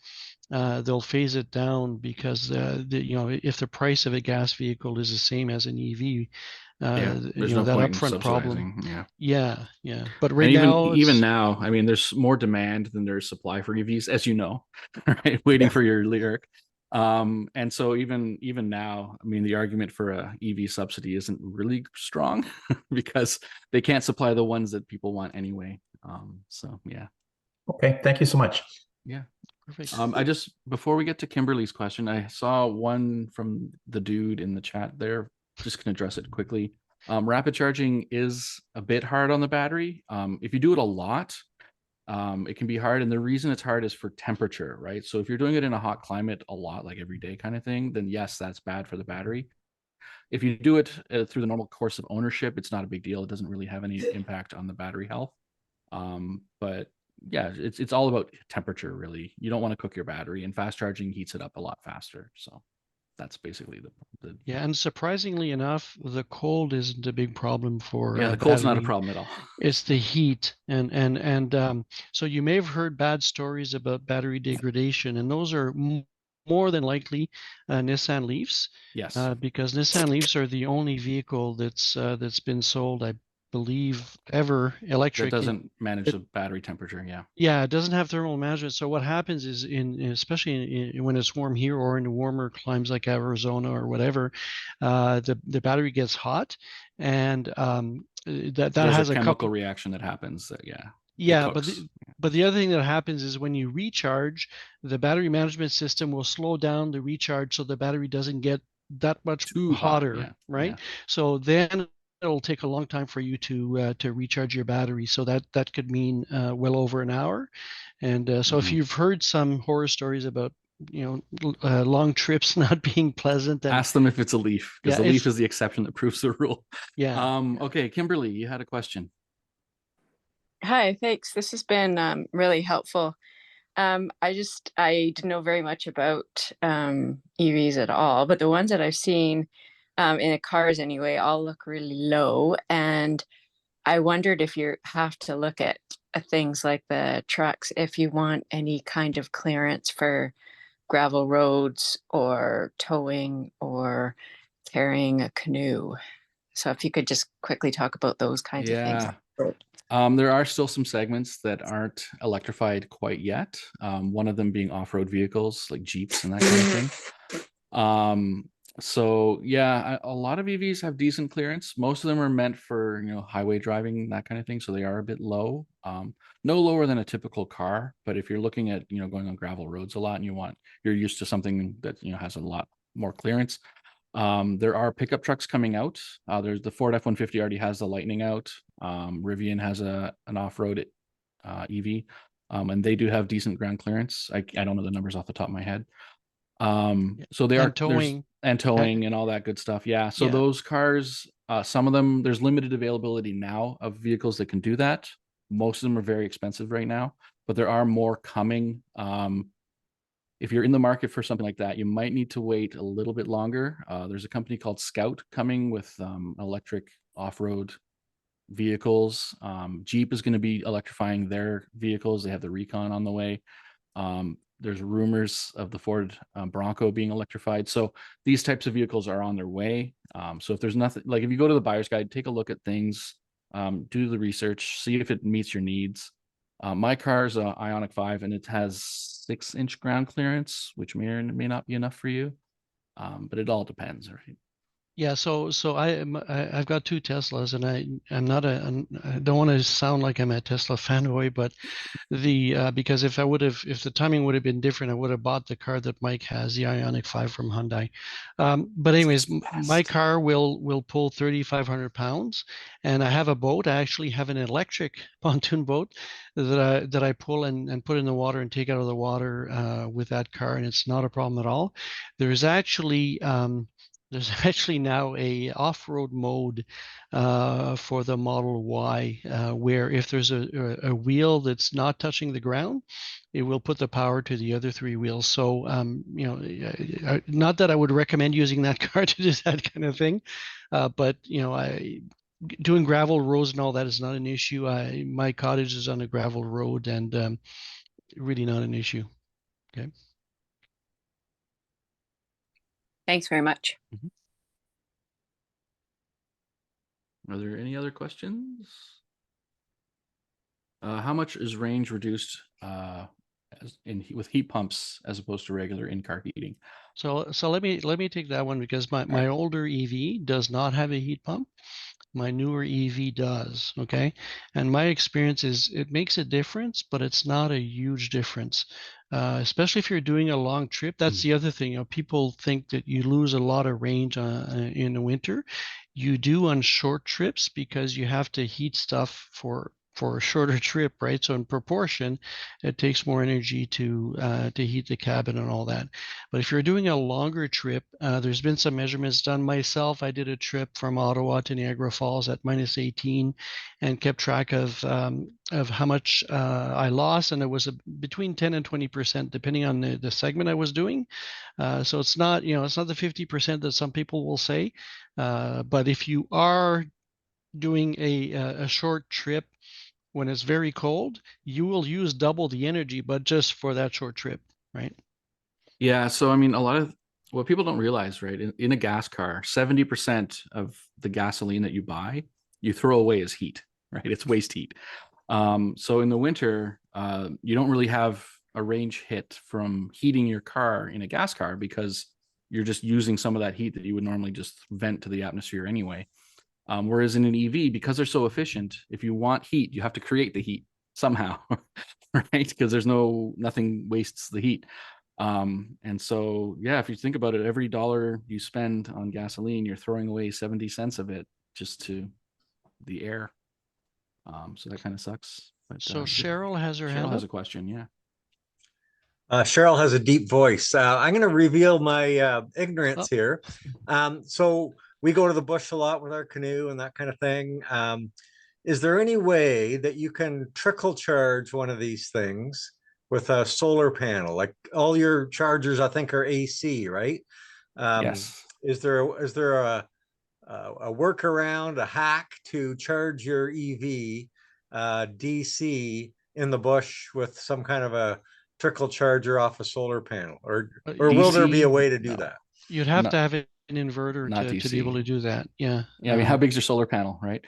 they'll phase it down because if the price of a gas vehicle is the same as an EV, There's no that point in upfront problem. subsidizing. Yeah. But right And now, even now, I mean, there's more demand than there's supply for EVs, as you know, right? Waiting for your lyric. And so even now, I mean, the argument for a EV subsidy isn't really strong because they can't supply the ones that people want anyway. So yeah. Okay, thank you so much. Yeah. perfect. Before we get to Kimberly's question, I saw one from the dude in the chat there. Just gonna address it quickly. Rapid charging is a bit hard on the battery. If you do it a lot, it can be hard. And the reason it's hard is for temperature, right? So if you're doing it in a hot climate a lot, like every day kind of thing, then yes, that's bad for the battery. If you do it through the normal course of ownership, it's not a big deal. It doesn't really have any impact on the battery health. But yeah, it's all about temperature, really. You don't want to cook your battery, and fast charging heats it up a lot faster. So that's basically the Yeah, and surprisingly enough, the cold isn't a big problem for the cold's not a battery. problem at all. It's the heat, and so you may have heard bad stories about battery degradation, and those are more than likely Nissan Leafs, Yes. because Nissan Leafs are the only vehicle that's been sold, I believe, ever That electric. doesn't manage the battery temperature. Yeah. Yeah, it doesn't have thermal management. So what happens is, especially when it's warm here or in warmer climes like Arizona or whatever, the battery gets hot, and that There's has a a chemical couple. reaction that happens. That it Yeah, cooks. but the other thing that happens is when you recharge, the battery management system will slow down the recharge so the battery doesn't get that much Too hot. hotter, Yeah. right? Yeah. So then it'll take a long time for you to recharge your battery. So that could mean well over an hour. And so if Mhm. you've heard some horror stories about long trips not being pleasant, then Ask them if it's a Leaf, because yeah, the Leaf is the exception that proves the rule. yeah. Okay, Kimberly, you had a question. Hi, thanks. This has been really helpful. I didn't know very much about EVs at all, but the ones that I've seen in the cars anyway, all look really low. And I wondered if you have to look at things like the trucks if you want any kind of clearance for gravel roads or towing or carrying a canoe. So if you could just quickly talk about those kinds of things. There are still some segments that aren't electrified quite yet. One of them being off-road vehicles like Jeeps and that kind of thing. So yeah, a lot of EVs have decent clearance. Most of them are meant for, highway driving, that kind of thing. So they are a bit low. No lower than a typical car, but if you're looking at, going on gravel roads a lot and you're used to something that, has a lot more clearance. There are pickup trucks coming out. There's the Ford F-150 already has the Lightning out. Rivian has an off-road EV, and they do have decent ground clearance. I don't know the numbers off the top of my head. So they are towing and towing and all that good stuff. Yeah. So those cars, some of them, there's limited availability now of vehicles that can do that. Most of them are very expensive right now, but there are more coming. If you're in the market for something like that, you might need to wait a little bit longer. There's a company called Scout coming with electric off-road vehicles. Jeep is going to be electrifying their vehicles. They have the Recon on the way. There's rumors of the Ford Bronco being electrified. So these types of vehicles are on their way. So if there's nothing, like if you go to the buyer's guide, take a look at things, do the research, see if it meets your needs. My car is an Ioniq 5 and it has 6-inch ground clearance, which may or may not be enough for you. But it all depends, right? Yeah, so I've got two Teslas, and I don't want to sound like I'm a Tesla fanboy, but because if the timing would have been different, I would have bought the car that Mike has, the Ioniq 5 from Hyundai. But anyways, my car will pull 3,500 pounds, and I have a boat. I actually have an electric pontoon boat that I pull and put in the water and take out of the water with that car, and it's not a problem at all. There's actually now a off-road mode for the Model Y, where if there's a wheel that's not touching the ground, it will put the power to the other three wheels. So, not that I would recommend using that car to do that kind of thing, but doing gravel roads and all that is not an issue. My cottage is on a gravel road, and really not an issue. Okay. Thanks very much. Mm-hmm. Are there any other questions? How much is range reduced with heat pumps as opposed to regular in-car heating? So let me take that one, because my older EV does not have a heat pump. My newer EV does. Okay. And my experience is it makes a difference, but it's not a huge difference. Especially if you're doing a long trip. That's the other thing. People think that you lose a lot of range in the winter. You do on short trips, because you have to heat stuff for a shorter trip, right? So in proportion, it takes more energy to heat the cabin and all that. But if you're doing a longer trip, there's been some measurements done. Myself, I did a trip from Ottawa to Niagara Falls at -18, and kept track of how much I lost, and it was between 10 and 20%, depending on the segment I was doing. So it's not the 50% that some people will say, but if you are doing a short trip when it's very cold, you will use double the energy, but just for that short trip, right? Yeah, so I mean, a lot of what people don't realize, right? In a gas car, 70% of the gasoline that you buy, you throw away as heat, right? It's waste heat. So in the winter, you don't really have a range hit from heating your car in a gas car because you're just using some of that heat that you would normally just vent to the atmosphere anyway. Whereas in an EV, because they're so efficient, if you want heat, you have to create the heat somehow, right? Because there's nothing wastes the heat. And so, yeah, if you think about it, every dollar you spend on gasoline, you're throwing away 70 cents of it just to the air. So that kind of sucks. But So Cheryl has her Cheryl hand has up. a question. Yeah. Cheryl has a deep voice. I'm going to reveal my ignorance Oh. here. So we go to the bush a lot with our canoe and that kind of thing. Is there any way that you can trickle charge one of these things with a solar panel? Like all your chargers, I think, are AC, right? Yes. Is there a workaround, a hack to charge your EV DC in the bush with some kind of a trickle charger off a solar panel, or will there be a DC? way to do No. that? You'd have Not, to have an inverter not to be able DC. to do that. Yeah. Yeah, I mean, how big's your solar panel, right?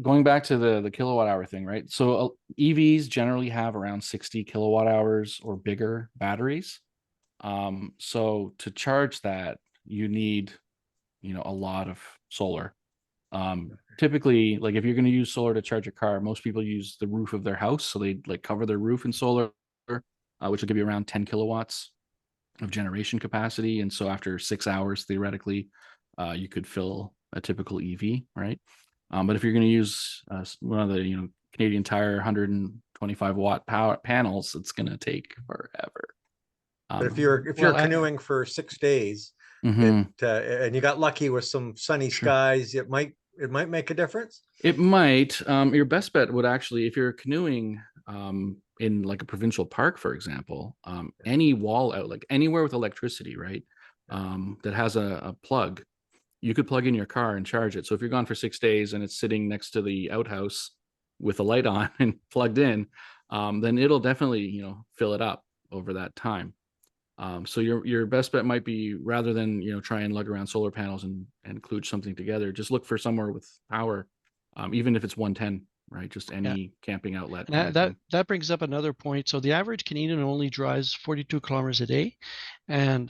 Going back to the kilowatt hour thing, right? So EVs generally have around 60 kilowatt hours or bigger batteries. So to charge that, you need, a lot of solar. Typically, like if you're going to use solar to charge a car, most people use the roof of their house, so they like cover their roof in solar, which will give you around 10 kilowatts of generation capacity. And so after 6 hours, theoretically, you could fill a typical EV, right? But if you're going to use one of the Canadian Tire 125 watt power panels, it's going to take forever. But if you're Well, canoeing for 6 days, Mhm. and you got lucky with some sunny Sure. skies, it might make a difference. It might. Your best bet would actually, if you're canoeing in like a provincial park, for example, any wall out, like anywhere with electricity, right, that has a plug, you could plug in your car and charge it. So if you're gone for 6 days and it's sitting next to the outhouse with a light on and plugged in, then it'll definitely, fill it up over that time. So your best bet might be, rather than try and lug around solar panels and kludge something together, just look for somewhere with power, even if it's 110, right? Just any camping outlet. And that brings up another point. So the average Canadian only drives 42 kilometers a day, and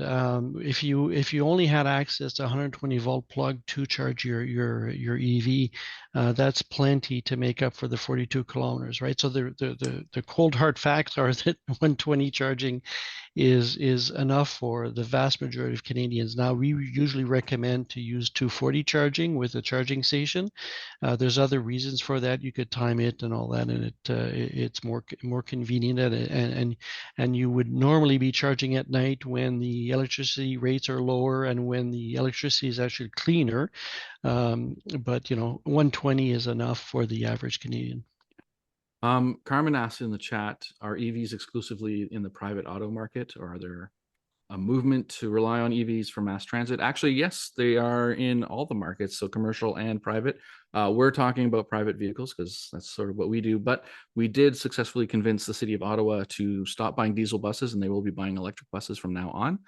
if you only had access to 120 volt plug to charge your EV, that's plenty to make up for the 42 kilometers, right? So the cold hard facts are that 120 charging is enough for the vast majority of Canadians. Now, we usually recommend to use 240 charging with a charging station. There's other reasons for that. You could time it and all that, and it's more convenient. And you would normally be charging at night when the electricity rates are lower and when the electricity is actually cleaner. But 120 is enough for the average Canadian. Carmen asked in the chat, are EVs exclusively in the private auto market, or are there a movement to rely on EVs for mass transit? Actually, yes, they are in all the markets, so commercial and private. We're talking about private vehicles because that's sort of what we do, but we did successfully convince the city of Ottawa to stop buying diesel buses, and they will be buying electric buses from now on.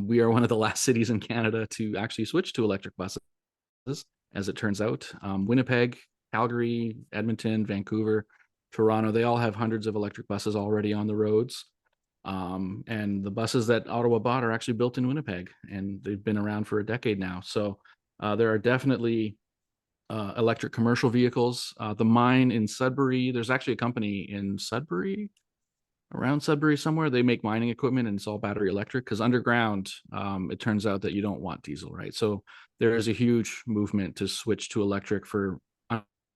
We are one of the last cities in Canada to actually switch to electric buses, as it turns out. Winnipeg, Calgary, Edmonton, Vancouver, Toronto, they all have hundreds of electric buses already on the roads. And the buses that Ottawa bought are actually built in Winnipeg, and they've been around for a decade now. So there are definitely electric commercial vehicles. The mine in Sudbury, there's actually a company in Sudbury, around Sudbury somewhere. They make mining equipment, and it's all battery electric, because underground, it turns out that you don't want diesel, right? So there is a huge movement to switch to electric for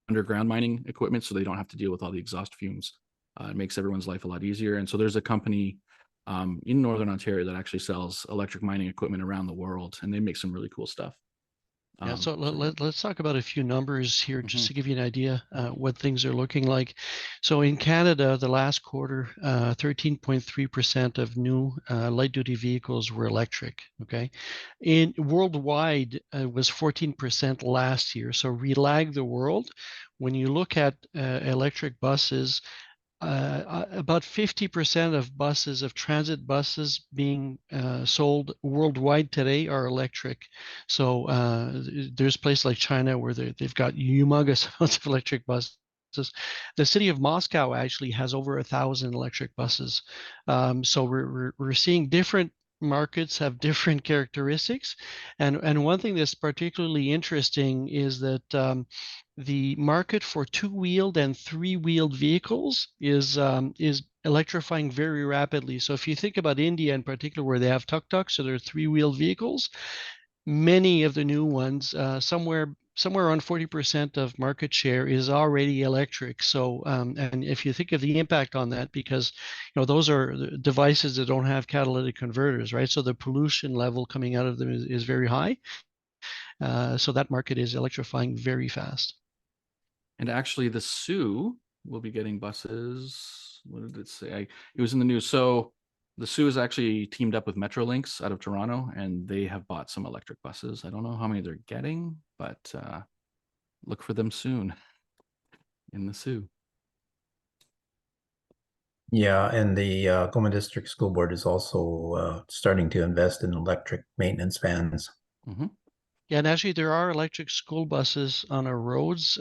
underground mining equipment, so they don't have to deal with all the exhaust fumes. It makes everyone's life a lot easier. And so there's a company in Northern Ontario that actually sells electric mining equipment around the world, and they make some really cool stuff. Yeah, so let's talk about a few numbers here just to give you an idea what things are looking like. So in Canada, the last quarter, 13.3% of new light-duty vehicles were electric. Okay, in worldwide, it was 14% last year. So we lag the world. When you look at electric buses, about 50% of buses, of transit buses being sold worldwide today are electric. So there's places like China where they've got humongous amounts of electric buses. The city of Moscow actually has over 1,000 electric buses. So we're seeing different markets have different characteristics. And one thing that's particularly interesting is that the market for two-wheeled and three-wheeled vehicles is electrifying very rapidly. So if you think about India in particular, where they have tuk-tuks, so they're three-wheeled vehicles, many of the new ones, somewhere around 40% of market share is already electric. So, and if you think of the impact on that, because those are devices that don't have catalytic converters, right? So the pollution level coming out of them is very high. So that market is electrifying very fast. And actually, the Sioux will be getting buses. What did it say? It was in the news. So the Sioux is actually teamed up with Metrolinx out of Toronto, and they have bought some electric buses. I don't know how many they're getting, but look for them soon in the Sioux. Yeah, and the Goma District School Board is also starting to invest in electric maintenance vans. Mm-hmm. Yeah, and actually there are electric school buses on our roads.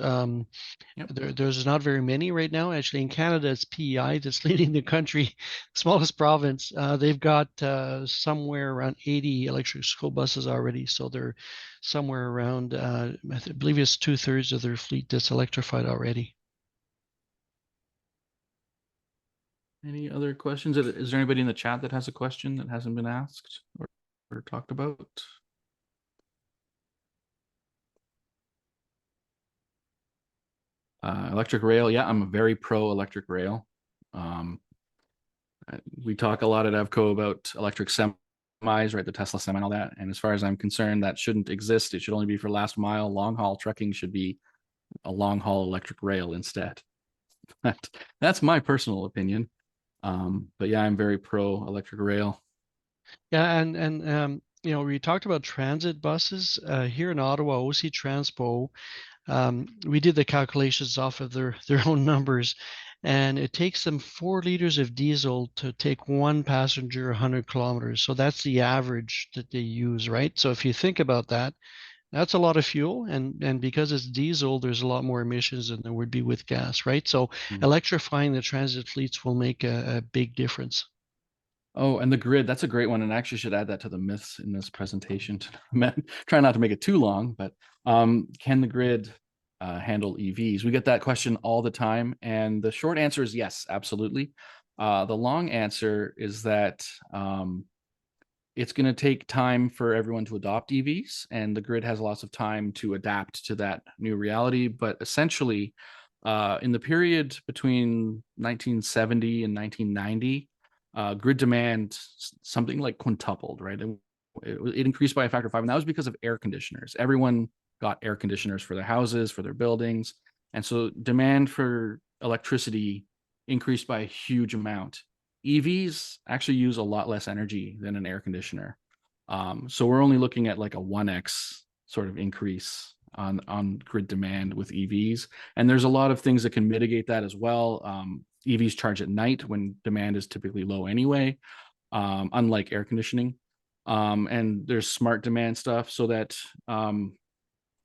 There's not very many right now. Actually, in Canada, it's PEI that's leading the country, smallest province. They've got somewhere around 80 electric school buses already. So they're somewhere around, I believe it's 2/3 of their fleet that's electrified already. Any other questions? Is there anybody in the chat that has a question that hasn't been asked or talked about? Electric rail, yeah, I'm very pro electric rail. We talk a lot at EVCO about electric semis, right? The Tesla semi and all that. And as far as I'm concerned, that shouldn't exist. It should only be for last mile. Long haul trucking should be a long haul electric rail instead. That's my personal opinion. But yeah, I'm very pro electric rail. Yeah, and we talked about transit buses here in Ottawa. OC Transpo, we did the calculations off of their own numbers, and it takes them 4 liters of diesel to take one passenger 100 kilometers. So that's the average that they use, right? So if you think about that, that's a lot of fuel, and because it's diesel, there's a lot more emissions than there would be with gas, right? So electrifying the transit fleets will make a big difference. Oh, and the grid, that's a great one. And I actually should add that to the myths in this presentation. Try not to make it too long, but can the grid handle EVs? We get that question all the time. And the short answer is yes, absolutely. The long answer is that it's going to take time for everyone to adopt EVs, and the grid has lots of time to adapt to that new reality. But essentially, in the period between 1970 and 1990, grid demand something like quintupled, right? It increased by a factor of 5, and that was because of air conditioners. Everyone got air conditioners for their houses, for their buildings, and so demand for electricity increased by a huge amount. EVs actually use a lot less energy than an air conditioner, so we're only looking at like a 1x sort of increase on grid demand with EVs, and there's a lot of things that can mitigate that as well. EVs charge at night when demand is typically low anyway, unlike air conditioning. And there's smart demand stuff so that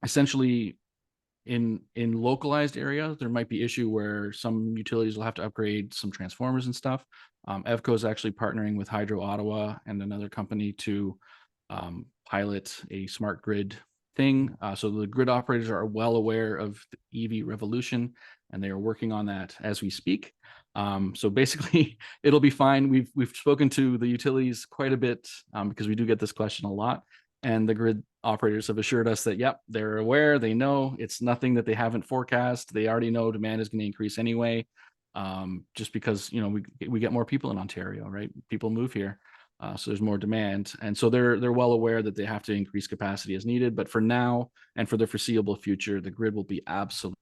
essentially in localized areas, there might be issue where some utilities will have to upgrade some transformers and stuff. EVCO is actually partnering with Hydro Ottawa and another company to pilot a smart grid thing. So the grid operators are well aware of the EV revolution, and they are working on that as we speak. So basically, it'll be fine. We've spoken to the utilities quite a bit because we do get this question a lot, and the grid operators have assured us that, yep, they're aware, they know it's nothing that they haven't forecast. They already know demand is going to increase anyway, just because we get more people in Ontario, right? People move here. So there's more demand, and so they're well aware that they have to increase capacity as needed. But for now and for the foreseeable future, the grid will be absolutely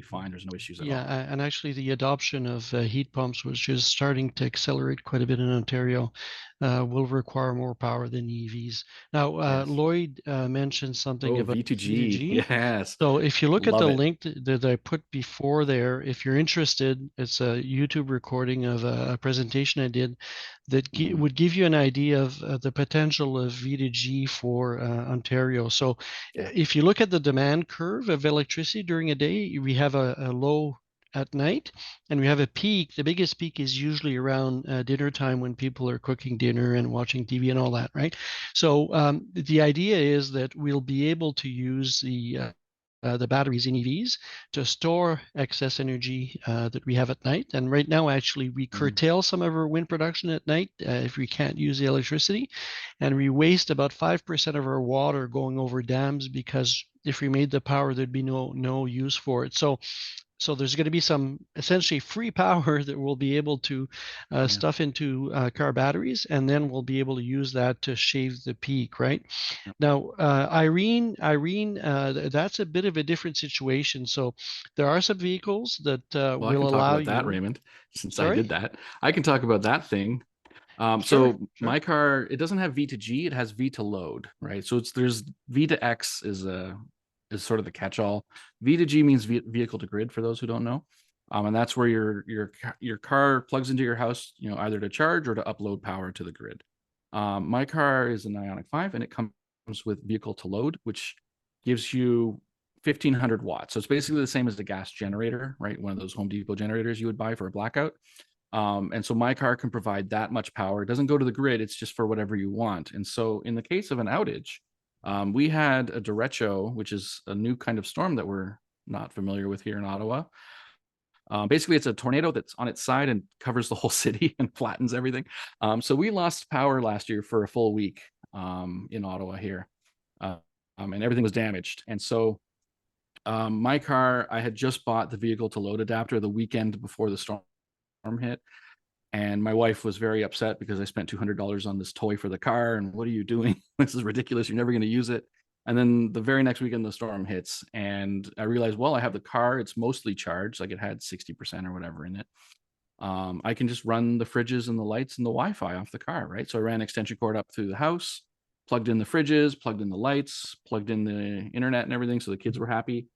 fine. There's no issues at all. Yeah, and actually the adoption of heat pumps was just starting to accelerate quite a bit in Ontario. will require more power than EVs. Now, Yes. Lloyd mentioned something Oh, about V2G. Yes. So if you look at Love the it. link that I put before there, if you're interested, it's a YouTube recording of a presentation I did that would give you an idea of the potential of V2G for Ontario. So Yeah. if you look at the demand curve of electricity during a day, we have a low at night and we have a peak. The biggest peak is usually around dinner time when people are cooking dinner and watching TV and all that, right? So the idea is that we'll be able to use the batteries in EVs to store excess energy that we have at night. And right now, actually, we curtail some of our wind production at night if we can't use the electricity. And we waste about 5% of our water going over dams because if we made the power, there'd be no use for it. So there's going to be some essentially free power that we'll be able to stuff into car batteries, and then we'll be able to use that to shave the peak, right? Yep. Now, Irene, that's a bit of a different situation. So there are some vehicles that Well, I can will talk allow about that, you. Raymond, since I Sorry? did that. I can talk about that thing. Sure, So my car, it doesn't have V to G, it has V to load, right? So there's V to X is sort of the catch-all. V to G means vehicle to grid for those who don't know. And that's where your car plugs into your house, either to charge or to upload power to the grid. My car is an Ioniq 5 and it comes with vehicle to load, which gives you 1,500 watts. So it's basically the same as the gas generator, right? One of those Home Depot generators you would buy for a blackout. And so my car can provide that much power. It doesn't go to the grid. It's just for whatever you want. And so in the case of an outage, we had a derecho, which is a new kind of storm that we're not familiar with here in Ottawa. Basically, it's a tornado that's on its side and covers the whole city and flattens everything. So we lost power last year for a full week in Ottawa here, and everything was damaged. And so my car, I had just bought the vehicle to load adapter the weekend before the storm hit. And my wife was very upset because I spent $200 on this toy for the car. And what are you doing? This is ridiculous. You're never going to use it. And then the very next weekend, the storm hits. And I realized, well, I have the car. It's mostly charged. Like it had 60% or whatever in it. I can just run the fridges and the lights and the Wi-Fi off the car, right? So I ran extension cord up through the house, plugged in the fridges, plugged in the lights, plugged in the internet and everything. So the kids were happy.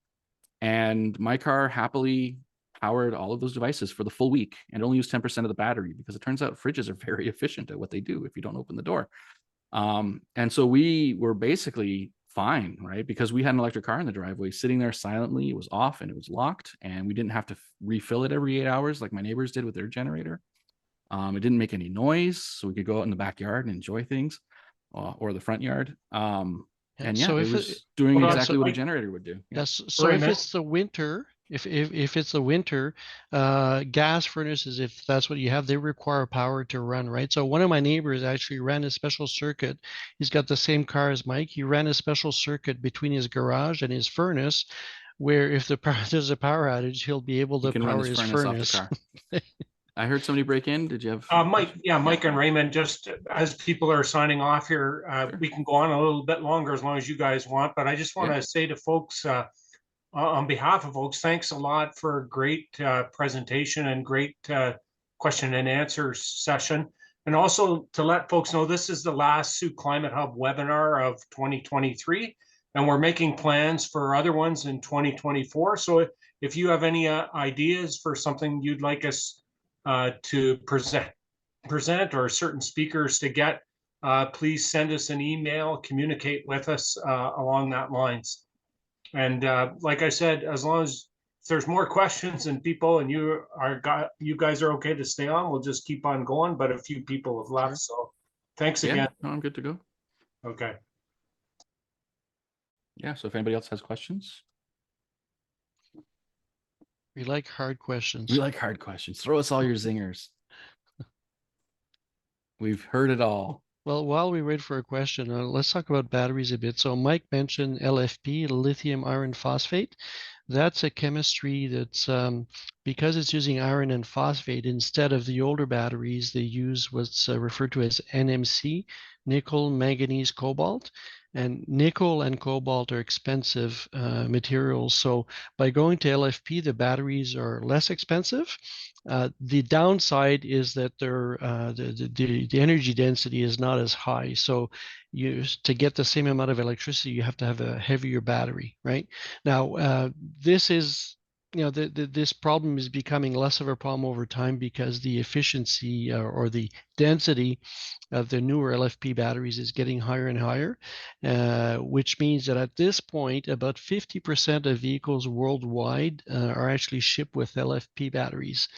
And my car happily powered all of those devices for the full week and only used 10% of the battery because it turns out fridges are very efficient at what they do if you don't open the door. And so we were basically fine, right? Because we had an electric car in the driveway sitting there silently. It was off and it was locked and we didn't have to refill it every 8 hours like my neighbors did with their generator. It didn't make any noise, so we could go out in the backyard and enjoy things or the front yard. And yeah, so it if was doing Hold on, exactly so what a Mike- generator would do. Yeah. Yes. So if Raymond? it's the winter, if it's the winter, gas furnaces, if that's what you have, they require power to run, right? So one of my neighbors actually ran a special circuit. He's got the same car as Mike. He ran a special circuit between his garage and his furnace, where if there's a power outage, he'll be able He to can run power his his furnace furnace. off the car. I heard somebody break in. Did you have? Mike, Mike and Raymond, just as people are signing off here, Sure. we can go on a little bit longer as long as you guys want, but I just want to say to folks, on behalf of folks, thanks a lot for a great presentation and great question and answer session. And also to let folks know, this is the last Sioux Climate Hub webinar of 2023, and we're making plans for other ones in 2024. So if you have any ideas for something you'd like us to present or certain speakers to get, please send us an email, communicate with us along that lines. And like I said, as long as if there's more questions and people and you guys are okay to stay on, we'll just keep on going. But a few people have left, so thanks Yeah, again. no, I'm good to go. Okay. Yeah, so if anybody else has questions. We like hard questions. We like hard questions. Throw us all your zingers. We've heard it all. Well, while we wait for a question, let's talk about batteries a bit. So Mike mentioned LFP, lithium iron phosphate. That's a chemistry that's because it's using iron and phosphate instead of the older batteries, they use what's referred to as NMC, nickel, manganese, cobalt. And nickel and cobalt are expensive materials. So by going to LFP, the batteries are less expensive. The downside is that the energy density is not as high. So to get the same amount of electricity, you have to have a heavier battery, right? Now, this is, this problem is becoming less of a problem over time because the efficiency or the density of the newer LFP batteries is getting higher and higher, which means that at this point, about 50% of vehicles worldwide are actually shipped with LFP batteries.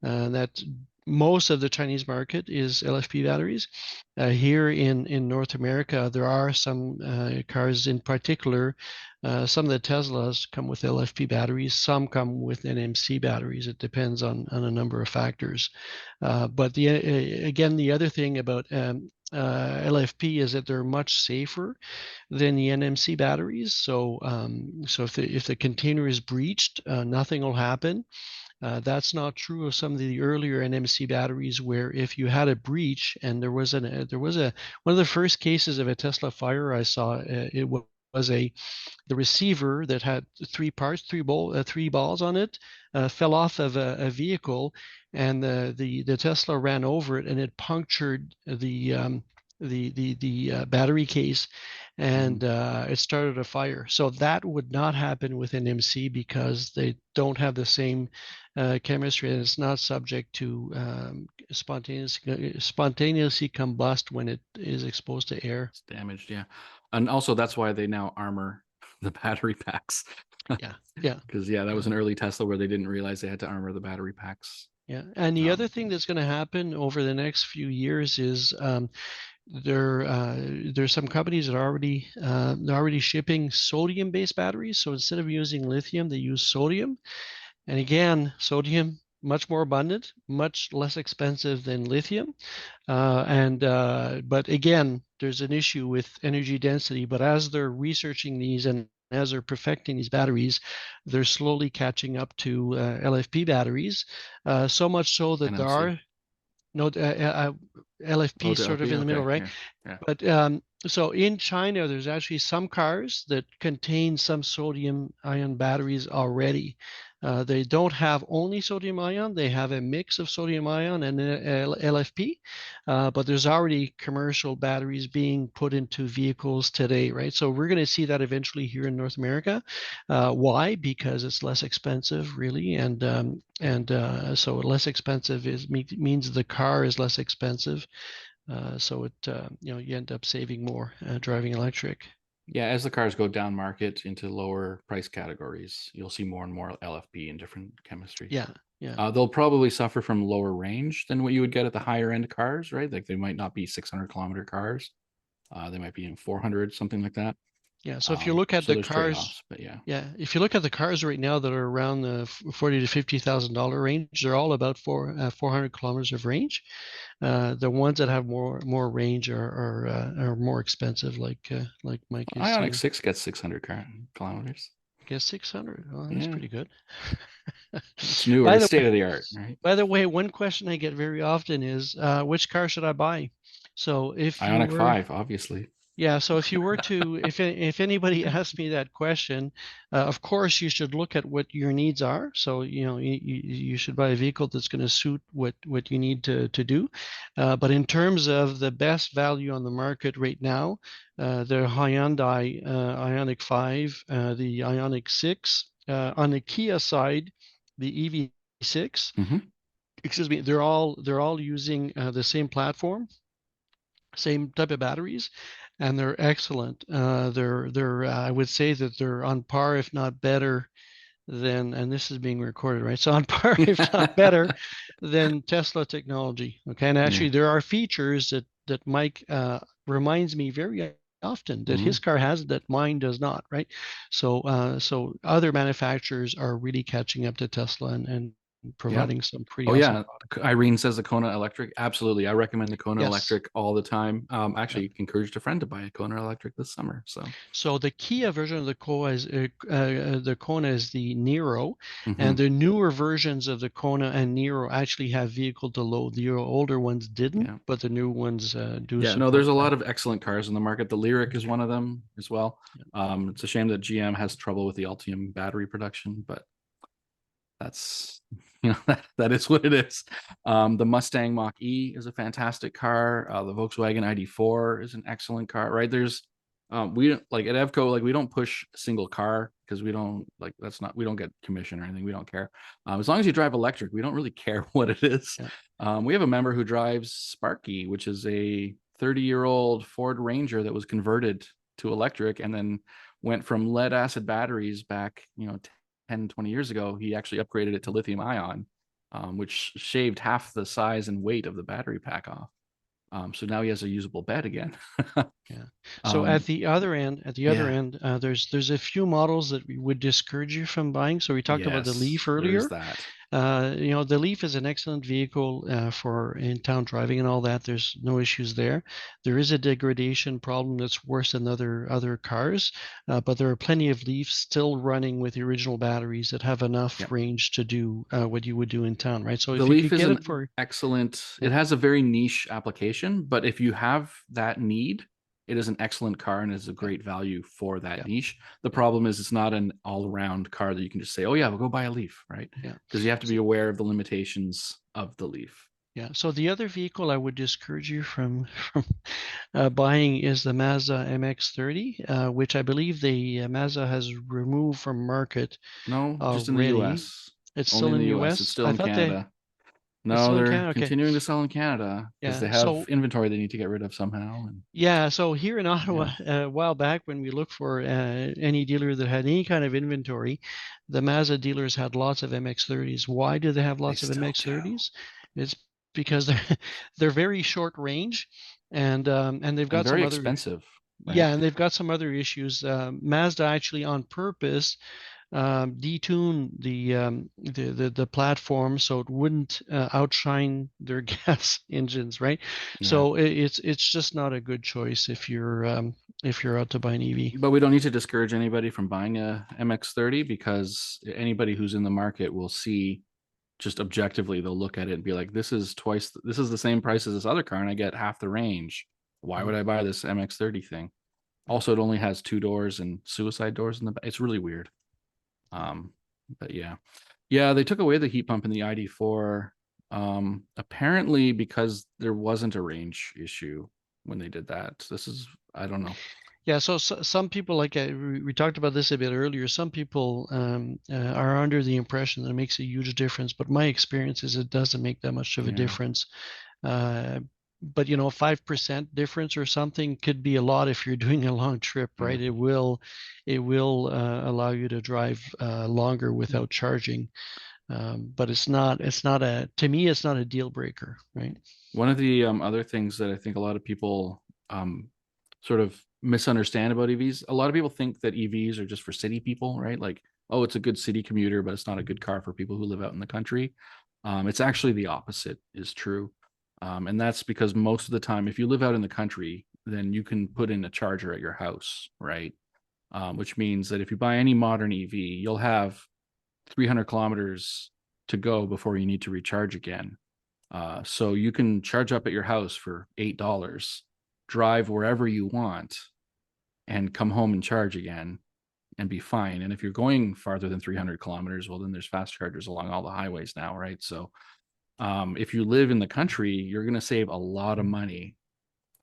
That most of the Chinese market is LFP batteries. Here in North America, there are some cars in particular. Some of the Teslas come with LFP batteries. Some come with NMC batteries. It depends on a number of factors. But again, the other thing about LFP is that they're much safer than the NMC batteries. So if the container is breached, nothing will happen. That's not true of some of the earlier NMC batteries, where if you had a breach and there was one of the first cases of a Tesla fire I saw, it was the receiver that had three balls on it, fell off of a vehicle, and the Tesla ran over it, and it punctured the battery case, and it started a fire. So that would not happen with an MC because they don't have the same chemistry, and it's not subject to spontaneously combust when it is exposed to air. It's damaged, yeah. And also that's why they now armor the battery packs. Yeah. Because that was an early Tesla where they didn't realize they had to armor the battery packs. Yeah, and the other thing that's going to happen over the next few years is there's some companies that are already shipping sodium-based batteries. So instead of using lithium, they use sodium. And again, sodium, much more abundant, much less expensive than lithium. But again, there's an issue with energy density. But as they're researching these and as they're perfecting these batteries, they're slowly catching up to LFP batteries. So much so that there are LFP sort of in the middle, right? Yeah. But so in China, there's actually some cars that contain some sodium ion batteries already. They don't have only sodium ion, they have a mix of sodium ion and LFP, but there's already commercial batteries being put into vehicles today, right? So we're going to see that eventually here in North America. Why? Because it's less expensive, really, and so less expensive means the car is less expensive. So it you end up saving more driving electric. Yeah, as the cars go down market into lower price categories, you'll see more and more LFP in different chemistries. Yeah. They'll probably suffer from lower range than what you would get at the higher end cars, right? Like they might not be 600-kilometer cars. They might be in 400, something like that. Yeah. So if you look at the cars, but if you look at the cars right now that are around the $40,000 to $50,000 range, they're all about 400 kilometers of range. The ones that have more range are more expensive, like Mike is Ioniq saying. 6 gets 600 kilometers. Gets 600. Oh, that's pretty good. It's newer, it's state of the art, right? By the way, one question I get very often is, which car should I buy? So if Ioniq 5, obviously. Yeah, so if you were to, if anybody asked me that question, of course you should look at what your needs are. So you should buy a vehicle that's going to suit what you need to do. But in terms of the best value on the market right now, the Hyundai Ioniq 5, the Ioniq 6, on the Kia side, the EV6. Excuse me, they're all using the same platform, same type of batteries, and they're excellent. They're I would say that they're on par, if not better than, and this is being recorded, right? So on par, if not better than Tesla technology. Okay, and actually there are features that Mike reminds me very often that his car has that mine does not, right? So so other manufacturers are really catching up to Tesla and providing some pretty Oh awesome yeah, products. Irene says the Kona Electric. Absolutely, I recommend the Kona Yes. Electric all the time. Actually, encouraged a friend to buy a Kona Electric this summer. So the Kia version of the Kona is the Niro, Mhm. and the newer versions of the Kona and Niro actually have vehicle to load. The older ones didn't, Yeah. but the new ones do. Yeah, no, support there's a that. lot of excellent cars in the market. The Lyric is one of them as well. It's a shame that GM has trouble with the Ultium battery production, but that's that is what it is. The Mustang Mach-E is a fantastic car. The Volkswagen ID4 is an excellent car, right? There's we don't like at Evco, like we don't push a single car because we don't like we don't get commission or anything. We don't care. As long as you drive electric, we don't really care what it is. Yeah. We have a member who drives Sparky, which is a 30-year-old Ford Ranger that was converted to electric and then went from lead acid batteries back, 10, 20 years ago. He actually upgraded it to lithium ion, which shaved half the size and weight of the battery pack off. So now he has a usable bed again. Yeah. So at the other end, there's a few models that we would discourage you from buying. So we talked about the Leaf earlier. That. The Leaf is an excellent vehicle for in-town driving and all that. There's no issues there. There is a degradation problem that's worse than other cars, but there are plenty of Leafs still running with the original batteries that have enough range to do what you would do in town, right? So the if Leaf you could is get an it for excellent. It has a very niche application, but if you have that need, it is an excellent car and is a great value for that niche. The problem is it's not an all-around car that you can just say, oh yeah, we'll go buy a Leaf, right? Yeah. Because you have to be aware of the limitations of the Leaf. Yeah. So the other vehicle I would discourage you from buying is the Mazda MX-30, which I believe the Mazda has removed from market. No, just in the already. US. It's Only still in the US. US. It's still I in thought Canada. it's still No, in they're Canada? Okay. continuing to sell in Canada because Yeah, they have so- inventory they need to get rid of somehow. And Yeah, so here in Ottawa, a while back when we looked for any dealer that had any kind of inventory, the Mazda dealers had lots of MX-30s. Why do they have lots of still MX-30s? It's because they're very short range, and they've got very some other expensive. Right? Yeah, and they've got some other issues. Mazda actually on purpose detune the platform so it wouldn't outshine their gas engines, right? Yeah. So it's just not a good choice if you're out to buy an EV. But we don't need to discourage anybody from buying a MX-30 because anybody who's in the market will see just objectively, they'll look at it and be like, this is the same price as this other car and I get half the range. Why would I buy this MX-30 thing? Also, it only has 2 doors and suicide doors in the back. It's really weird. But yeah, they took away the heat pump in the ID4 apparently because there wasn't a range issue when they did that. I don't know. Yeah, so some people, like we talked about this a bit earlier, some people are under the impression that it makes a huge difference, but my experience is it doesn't make that much of a difference. But 5% difference or something could be a lot if you're doing a long trip, right? It will allow you to drive longer without charging, but to me it's not a deal breaker, right? One of the other things that I think a lot of people sort of misunderstand about EVs, a lot of people think that EVs are just for city people, right? Like, oh, it's a good city commuter, but it's not a good car for people who live out in the country. It's actually the opposite is true. And that's because most of the time, if you live out in the country, then you can put in a charger at your house, right? Which means that if you buy any modern EV, you'll have 300 kilometers to go before you need to recharge again. So you can charge up at your house for $8, drive wherever you want, and come home and charge again and be fine. And if you're going farther than 300 kilometers, well, then there's fast chargers along all the highways now, right? So if you live in the country, you're going to save a lot of money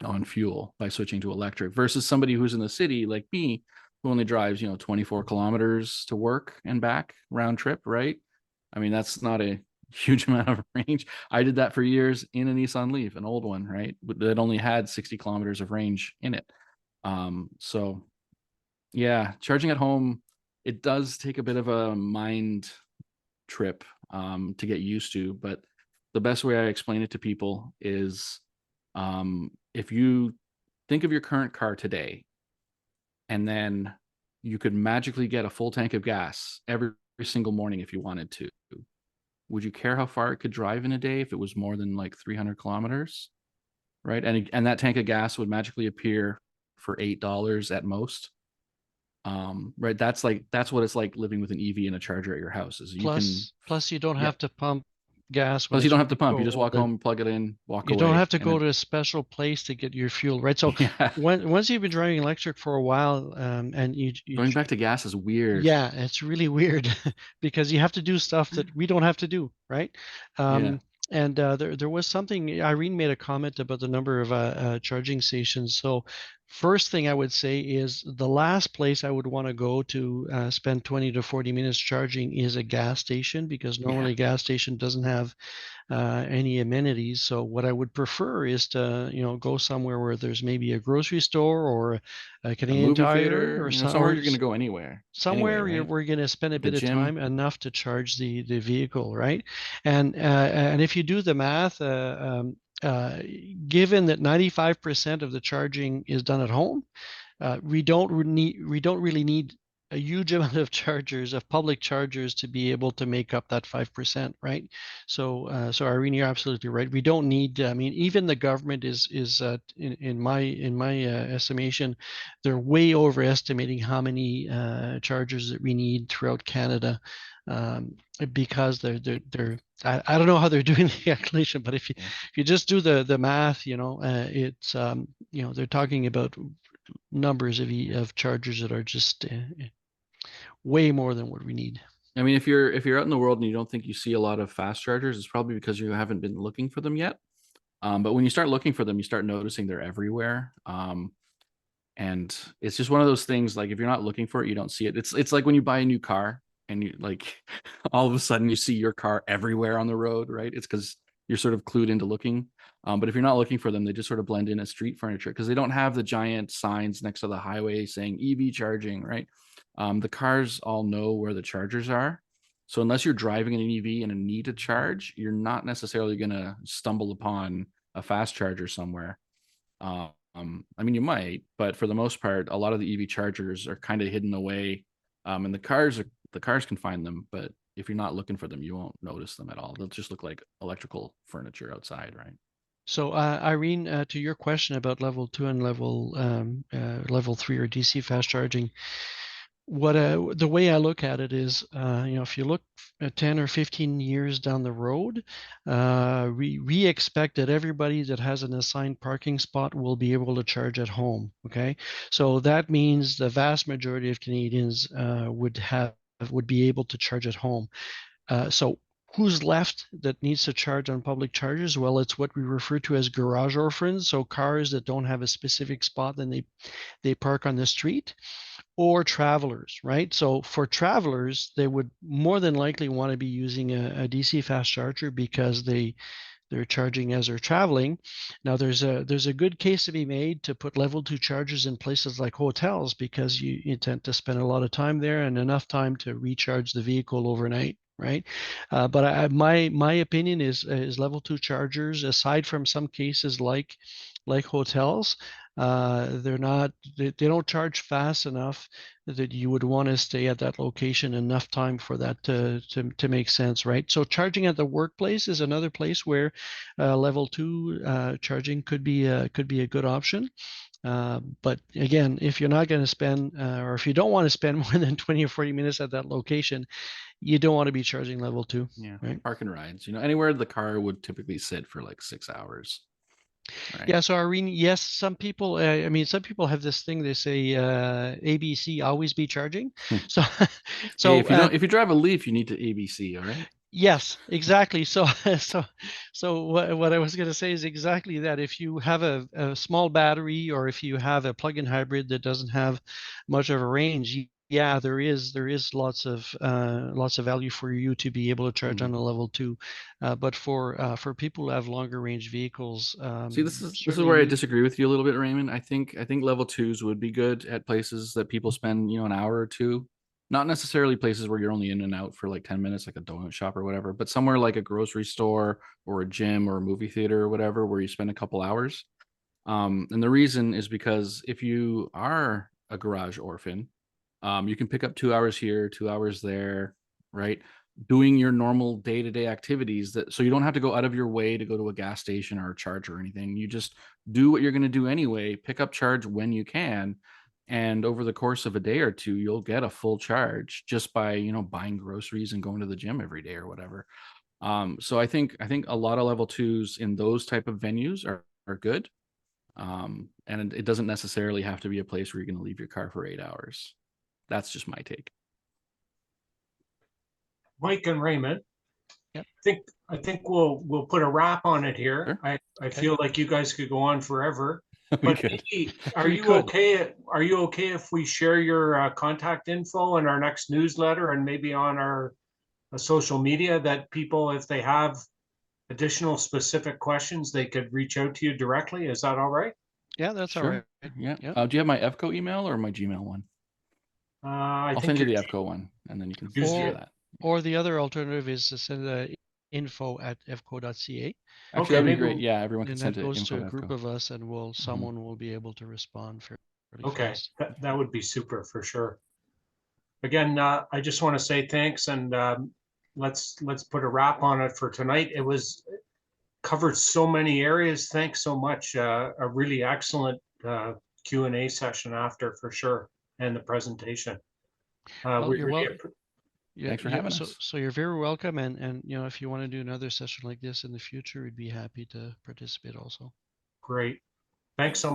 on fuel by switching to electric versus somebody who's in the city like me, who only drives, 24 kilometers to work and back round trip, right? I mean, that's not a huge amount of range. I did that for years in a Nissan Leaf, an old one, right? That only had 60 kilometers of range in it. So yeah, charging at home, it does take a bit of a mind trip to get used to, but the best way I explain it to people is if you think of your current car today and then you could magically get a full tank of gas every single morning if you wanted to, would you care how far it could drive in a day if it was more than like 300 kilometers? Right. And that tank of gas would magically appear for $8 at most. Right. That's what it's like living with an EV and a charger at your house is you can, Plus you don't yeah. have to pump gas when Plus you it's don't have to really pump. You just walk cold, and home, plug it in, walk you away. don't have to and go it- to a special place to get your fuel, right? So yeah. once you've been driving electric for a while, and you Going back to gas is weird. yeah, it's really weird because you have to do stuff that we don't have to do, right? Yeah. And there was something, Irene made a comment about the number of charging stations. So first thing I would say is the last place I would want to go to spend 20 to 40 minutes charging is a gas station, because normally a gas station doesn't have any amenities. So what I would prefer is to, go somewhere where there's maybe a grocery store or a A Canadian movie Tire theater, or somewhere you're going to go anywhere. somewhere Anyway, right? we're going to spend a The bit of gym. time enough to charge the vehicle, right? And if you do the math, given that 95% of the charging is done at home, we don't really need a huge amount of public chargers, to be able to make up that 5%, right? So Irene, you're absolutely right. We don't need. I mean, even the government is in my estimation, they're way overestimating how many chargers that we need throughout Canada, because they're I don't know how they're doing the calculation, but if you just do the math, it's they're talking about numbers of chargers that are just way more than what we need. I mean, if you're out in the world and you don't think you see a lot of fast chargers, it's probably because you haven't been looking for them yet. But when you start looking for them, you start noticing they're everywhere. And it's just one of those things, like if you're not looking for it, you don't see it. It's like when you buy a new car and you like all of a sudden you see your car everywhere on the road, right? It's because you're sort of clued into looking. But if you're not looking for them, they just sort of blend in as street furniture because they don't have the giant signs next to the highway saying EV charging, right? The cars all know where the chargers are. So unless you're driving in an EV and a need to charge, you're not necessarily going to stumble upon a fast charger somewhere. I mean, you might, but for the most part, a lot of the EV chargers are kind of hidden away, and the cars can find them. But if you're not looking for them, you won't notice them at all. They'll just look like electrical furniture outside, right? So Irene, to your question about level 2 and level 3 or DC fast charging, the way I look at it is, if you look at 10 or 15 years down the road, we expect that everybody that has an assigned parking spot will be able to charge at home. Okay, so that means the vast majority of Canadians would be able to charge at home. So who's left that needs to charge on public chargers? Well, it's what we refer to as garage orphans. So cars that don't have a specific spot, then they park on the street. Or travelers, right? So for travelers, they would more than likely want to be using a DC fast charger because they're charging as they're traveling. Now there's a good case to be made to put level 2 chargers in places like hotels, because you tend to spend a lot of time there and enough time to recharge the vehicle overnight, right? But my opinion is level 2 chargers, aside from some cases like hotels, they don't charge fast enough that you would want to stay at that location enough time for that to make sense, right? So charging at the workplace is another place where level 2 charging could be a good option. But again, if you're not going to spend, or if you don't want to spend more than 20 or 40 minutes at that location, you don't want to be charging level 2. Yeah, right? Park and rides. Anywhere the car would typically sit for like 6 hours. Right. Yeah, so Irene, yes, some people, some people have this thing, they say ABC, always be charging. So, Hey, if you drive a Leaf, you need to ABC, all right? Yes, exactly. So what I was going to say is exactly that. If you have a small battery, or if you have a plug-in hybrid that doesn't have much of a range, yeah, there is lots of value for you to be able to charge on a level 2. But for people who have longer range vehicles, see, this is where I disagree with you a little bit, Raymond. I think level 2s would be good at places that people spend an hour or two. Not necessarily places where you're only in and out for like 10 minutes, like a donut shop or whatever, but somewhere like a grocery store or a gym or a movie theater or whatever, where you spend a couple hours. And the reason is because if you are a garage orphan, you can pick up 2 hours here, 2 hours there, right? doing your normal day-to-day activities, that so you don't have to go out of your way to go to a gas station or a charge or anything. You just do what you're going to do anyway, pick up charge when you can, and over the course of a day or two, you'll get a full charge just by, you know, buying groceries and going to the gym every day or whatever. So I think a lot of level 2s in those type of venues are good. And it doesn't necessarily have to be a place where you're going to leave your car for 8 hours. That's just my take. Mike and Raymond. Yep. I think we'll put a wrap on it here. Sure. I Okay. feel like you guys could go on forever. We But could. maybe, are We you could. okay? Are you okay if we share your contact info in our next newsletter and maybe on our social media, that people, if they have additional specific questions, they could reach out to you directly? Is that all right? Yeah, that's all Sure. right. Yeah. Yeah. Do you have my EFCO email or my Gmail one? I I'll think send you the you're- EFCO one, and then you can Use share your- that. Or the other alternative is to send info@fco.ca. Actually, Okay, that'd be maybe great. Yeah, everyone can And send that to goes info to a at group EFCO. of us, and someone will be able to respond fairly Okay, fast. that would be super for sure. Again, I just want to say thanks, and let's put a wrap on it for tonight. It was covered so many areas. Thanks so much. A really excellent Q&A session after, for sure, and the presentation. Well, We you're really welcome. Thanks for having us. So you're very welcome, and you know, if you want to do another session like this in the future, we'd be happy to participate also. great. Thanks so much.